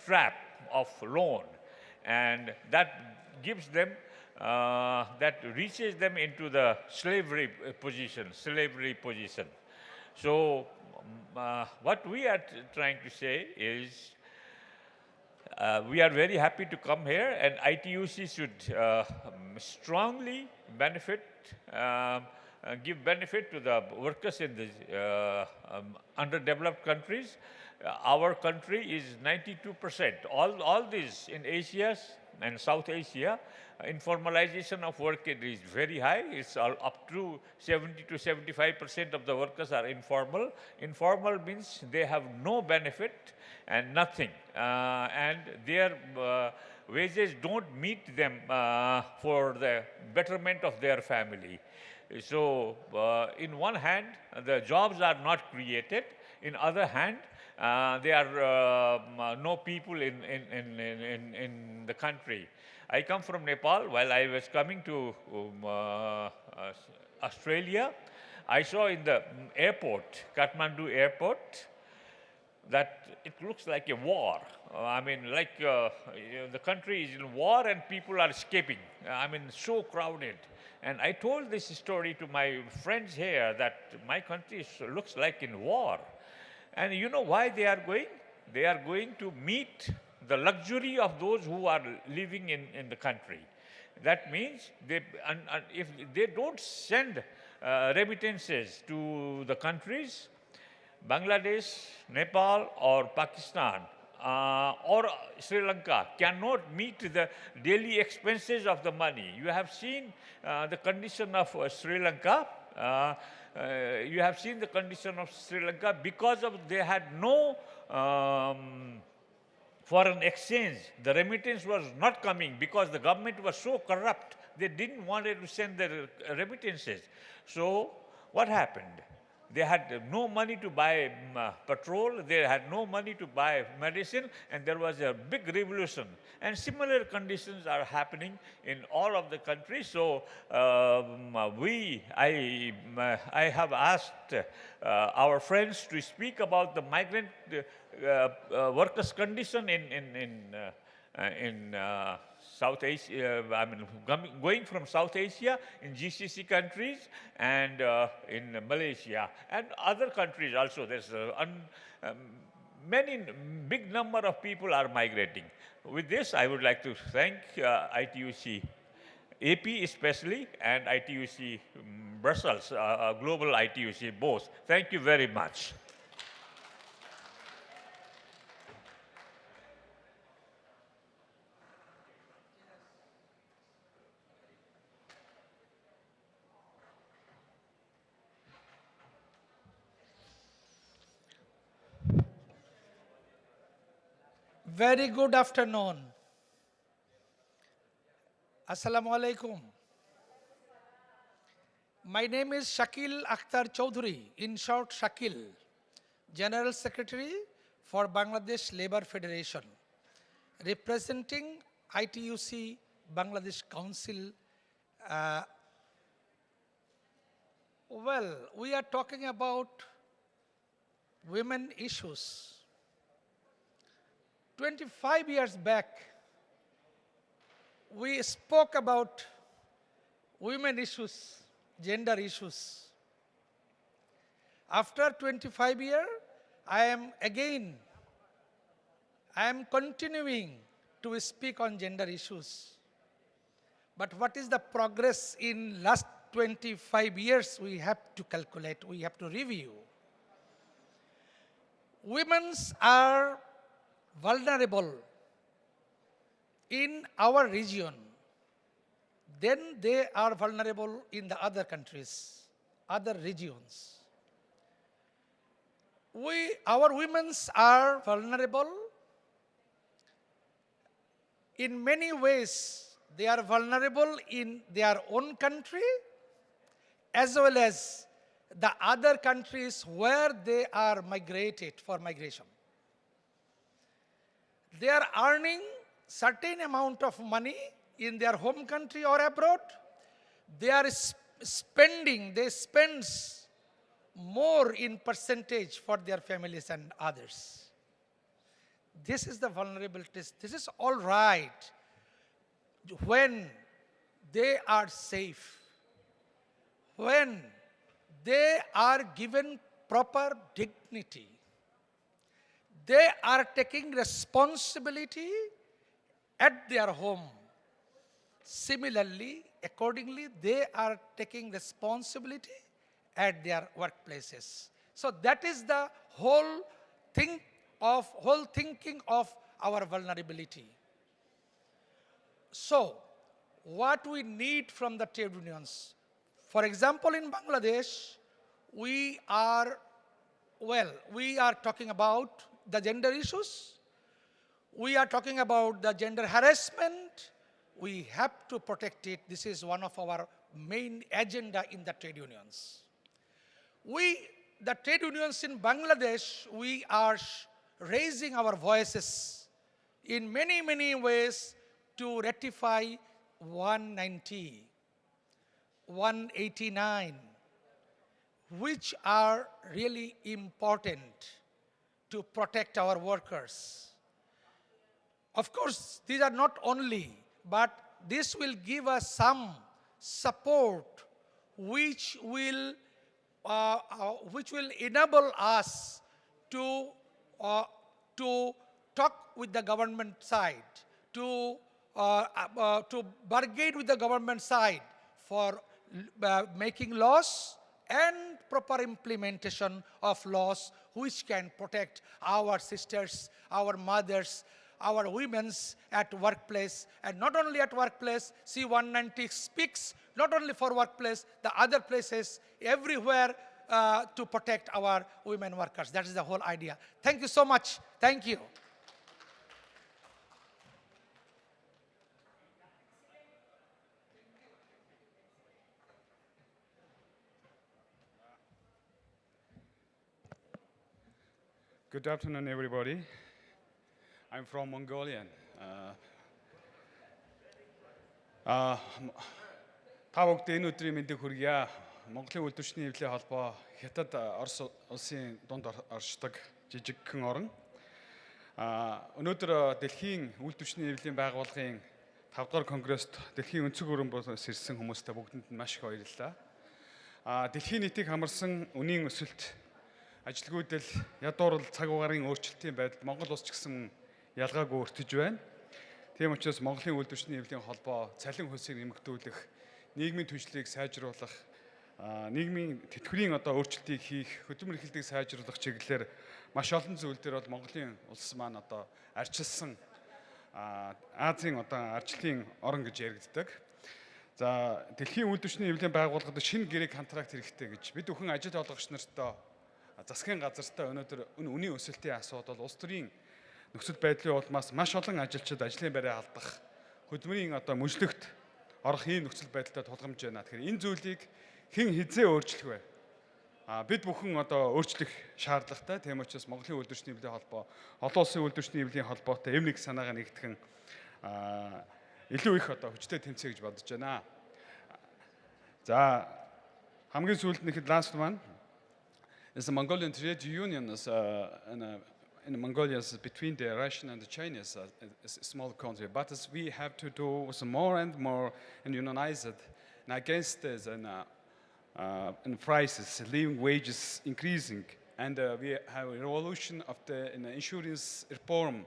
trap of loan. And that gives them, that reaches them into the slavery position. So what we are trying to say is, we are very happy to come here, and ITUC should strongly benefit, give benefit to the workers in the underdeveloped countries. Our country is 92%. All these in Asia and South Asia, informalization of work is very high. It's up to 70 to 75% of the workers are informal. Informal means they have no benefit and nothing, and their wages don't meet them for the betterment of their family. So, in one hand, the jobs are not created. In other hand, there are no people in the country. I come from Nepal. While I was coming to Australia, I saw in the airport, Kathmandu airport, that it looks like a war. I mean, like the country is in war and people are escaping. I mean, so crowded. And I told this story to my friends here that my country looks like in war. And you know why they are going? They are going to meet the luxury of those who are living in the country. That means if they don't send remittances to the countries, Bangladesh, Nepal, or Pakistan, or Sri Lanka cannot meet the daily expenses of the money. You have seen the condition of Sri Lanka. You have seen the condition of Sri Lanka because of they had no foreign exchange. The remittance was not coming because the government was so corrupt. They didn't want to send the remittances. So what happened? They had no money to buy petrol, they had no money to buy medicine, and there was a big revolution. And similar conditions are happening in all of the countries. So I have asked our friends to speak about the migrant workers' condition in South Asia, I mean, going from South Asia in GCC countries and in Malaysia and other countries also. There's many big number of people are migrating. With this, I would like to thank ITUC AP especially and ITUC Brussels, Global ITUC both. Thank you very much. Very good afternoon. Assalamu alaikum. My name is Shakil Akhtar Chowdhury, in short Shakil, General Secretary for Bangladesh Labour Federation, representing ITUC Bangladesh Council. Well, we are talking about women issues. 25 years back, we spoke about women issues, gender issues. After 25 years, I am continuing to speak on gender issues. But what is the progress in last 25 years? We have to calculate, we have to review. Women are vulnerable in our region, then they are vulnerable in the other countries, other regions. Our women are vulnerable in many ways. They are vulnerable in their own country as well as the other countries where they are migrated for migration. They are earning certain amount of money in their home country or abroad. They are spend more in percentage for their families and others. This is the vulnerabilities. This is all right when they are safe, when they are given proper dignity. They are taking responsibility at their home. Similarly, accordingly, they are taking responsibility at their workplaces. So that is the whole thinking of our vulnerability. So, what we need from the trade unions? For example, in Bangladesh, we are talking about the gender issues. We are talking about the gender harassment. We have to protect it. This is one of our main agenda in the trade unions. The trade unions in Bangladesh, we are raising our voices in many, many ways to ratify 190, 189, which are really important to protect our workers. Of course, these are not only, but this will give us some support which will enable us to talk with the government side, to bargain with the government side for making laws and proper implementation of laws which can protect our sisters, our mothers, our women's at workplace, and not only at workplace. C190 speaks not only for workplace, the other places, everywhere to protect our women workers. That is the whole idea. Thank you so much. Thank you. Good afternoon, everybody. I'm from Mongolia. Та бүгд энэ өдрийн мэндийг хүргье. Монголын үйлдвэрчний хэвлэлийн холбоо Хятад Орос улсын дунд оршдог жижигхэн орн. Өнөөдөр дэлхийн үйлдвэрчний хэвлэлийн байгууллагын 5 дугаар конгресст дэлхийн өнцөг өрөмбөөс ирсэн хүмүүстээ бүгдэнд нь маш их баярлалаа. Дэлхийн нийтийг хамарсан үнийн өсөлт, ажилгүйдэл, ядуурл, цаг угаарын өөрчлөлтийн байдалд Монгол улс ч гэсэн ялгаагүй өртөж байна. Тийм учраас Монголын үйлдвэрчний хэвлэлийн холбоо цалин хөлсийг нэмэгдүүлэх, нийгмийн түвшлийг сайжруулах, нийгмийн тэтгэврийн өөрчлөлтийг хийх, хөдөлмөр эрхлэлийг сайжруулах чиглэлээр маш олон зүйл дээр бол Монголын улс маань арчилсан Азийн арчлын орн гэж яригддаг. За дэлхийн үйлдвэрчний хэвлэлийн байгууллагад шинэ гэрэг контракт хэрэгтэй гэж бид бүхэн ажил олгогч нартай засгийн газартай өнөөдөр үнийн өсөлтийн асуудал, улс төрийн нөхцөл байдлын улмаас маш олон ажилчид ажлын байраа алдах, хөдөлмөрийн одоо мөжлөгт орох ийм нөхцөл байдалтай тулгамж байна. Тэгэхээр энэ зүйлийг хэн хизээ өөрчлөх вэ? Бид бүхэн одоо өөрчлөх шаардлагатай. Тийм учраас Монголын үйлдвэрчний эвлэлийн холбоо, олон улсын үйлдвэрчний эвлэлийн холбоотой эв нэг санаагаа нэгтгэн илүү их одоо хүчтэй тэмцээх гэж бодож байна. За хамгийн сүүлд нэхэд last one is the Mongolian trade union in Mongolia is between the Russian and the Chinese, a small country. But as we have to do more and more and unionize it and against this and prices, living wages increasing, and we have a revolution of the insurance reform.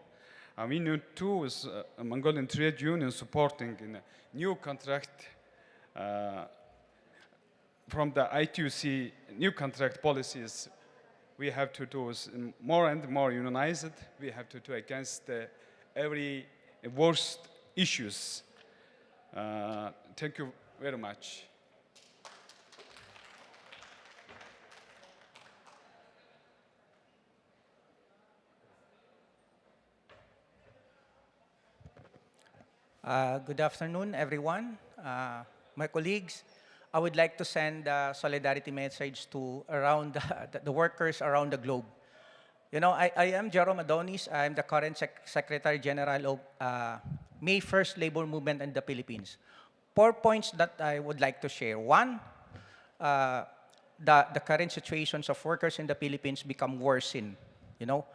We need too is a Mongolian trade union supporting in a new contract from the ITUC new contract policies. We have to do is more and more unionize it. We have to do against every worst issues. Thank you very much. Good afternoon, everyone. My colleagues, I would like to send a solidarity message to around the workers around the globe. You know, I am Jerome Adonis. I am the current Secretary General of May 1st Labor Movement in the Philippines. 4 points that I would like to share. One, the current situations of workers in the Philippines become worsened. You know,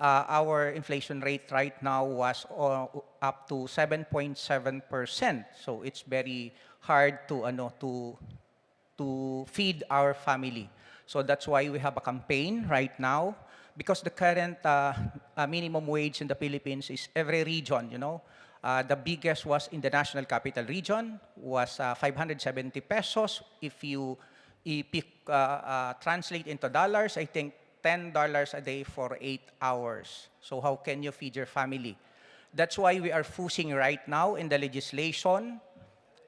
our inflation rate right now was up to 7.7%. So it's very hard to feed our family. So that's why we have a campaign right now, because the current minimum wage in the Philippines is every region, you know. The biggest was in the National Capital Region, was 570 pesos. If you translate into dollars, I think $10 a day for 8 hours. So how can you feed your family? That's why we are pushing right now in the legislation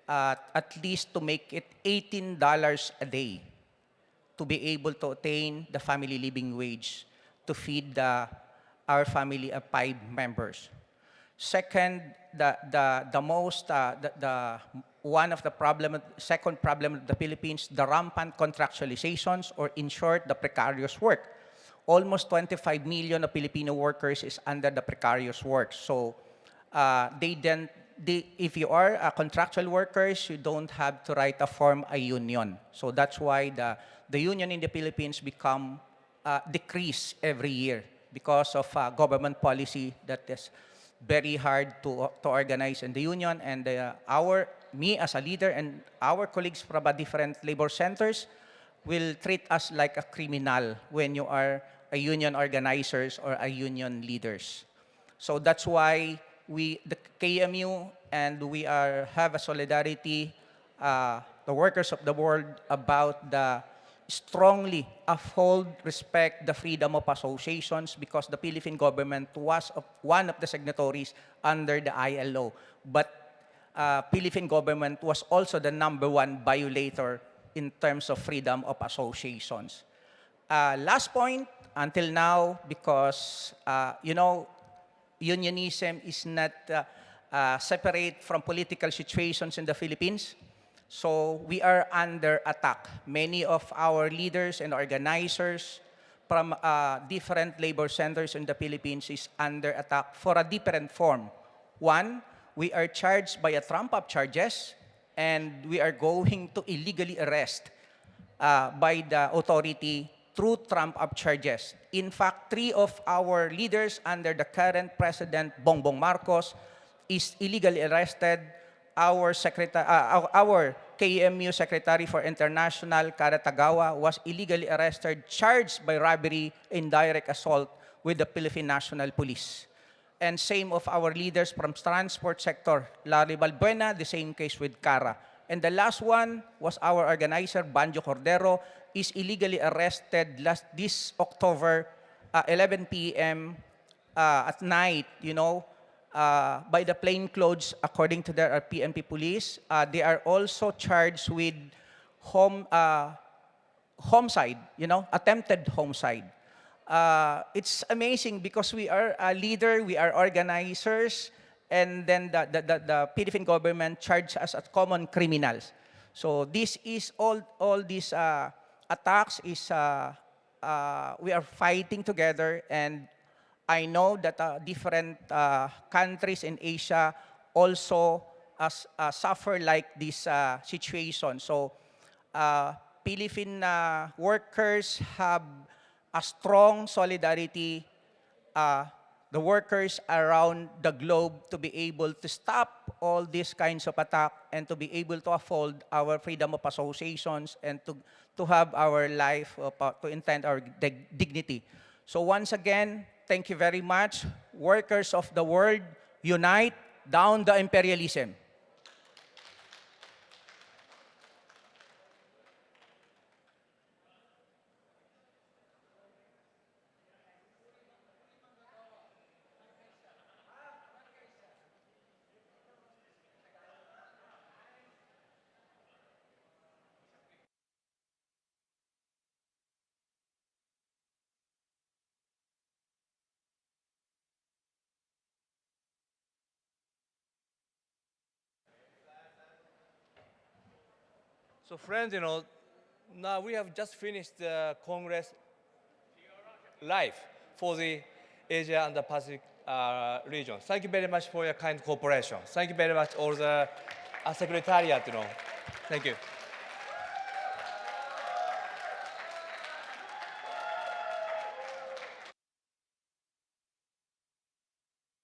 at least to make it $18 a day to be able to attain the family living wage to feed our family of 5 members. Second, second problem of the Philippines, the rampant contractualizations, or in short, the precarious work. Almost 25 million of Filipino workers is under the precarious work. So if you are contractual workers, you don't have to write a form a union. So that's why the union in the Philippines become decrease every year because of government policy that is very hard to organize in the union. And me as a leader and our colleagues from different labor centers will treat us like a criminal when you are a union organizers or a union leaders. So that's why the KMU and we have a solidarity, the workers of the world, about the strongly uphold, respect the freedom of associations, because the Philippine government was one of the signatories under the ILO. But Philippine government was also the #1 violator in terms of freedom of associations. Last point, until now, because, you know, unionism is not separate from political situations in the Philippines. So we are under attack. Many of our leaders and organizers from different labor centers in the Philippines is under attack for a different form. One, we are charged by a trump-up charges, and we are going to illegally arrest by the authority through trump-up charges. In fact, 3 of our leaders under the current President Bongbong Marcos is illegally arrested. Our KMU Secretary for International, Karatagawa, was illegally arrested, charged by robbery and direct assault with the Philippine National Police. And same of our leaders from transport sector, Larry Balbuena, the same case with Cara. And the last one was our organizer, Banjo Cordero, is illegally arrested this October, 11 p.m. At night, you know, by the plainclothes, according to their PNP police. They are also charged with homicide, you know, attempted homicide. it's amazing because we are a leader, we are organizers, and then the Philippine government charged us as common criminals. So this is all these attacks is we are fighting together, and I know that different countries in Asia also suffer like this situation. So Philippine workers have a strong solidarity, the workers around the globe, to be able to stop all these kinds of attack and to be able to uphold our freedom of associations and to have our life, to intend our dignity. So once again, thank you very much. Workers of the world, unite, down the imperialism. So friends, now we have just finished the Congress live for the Asia and the Pacific region. Thank you very much for your kind cooperation. Thank you very much all the secretariat, Thank you.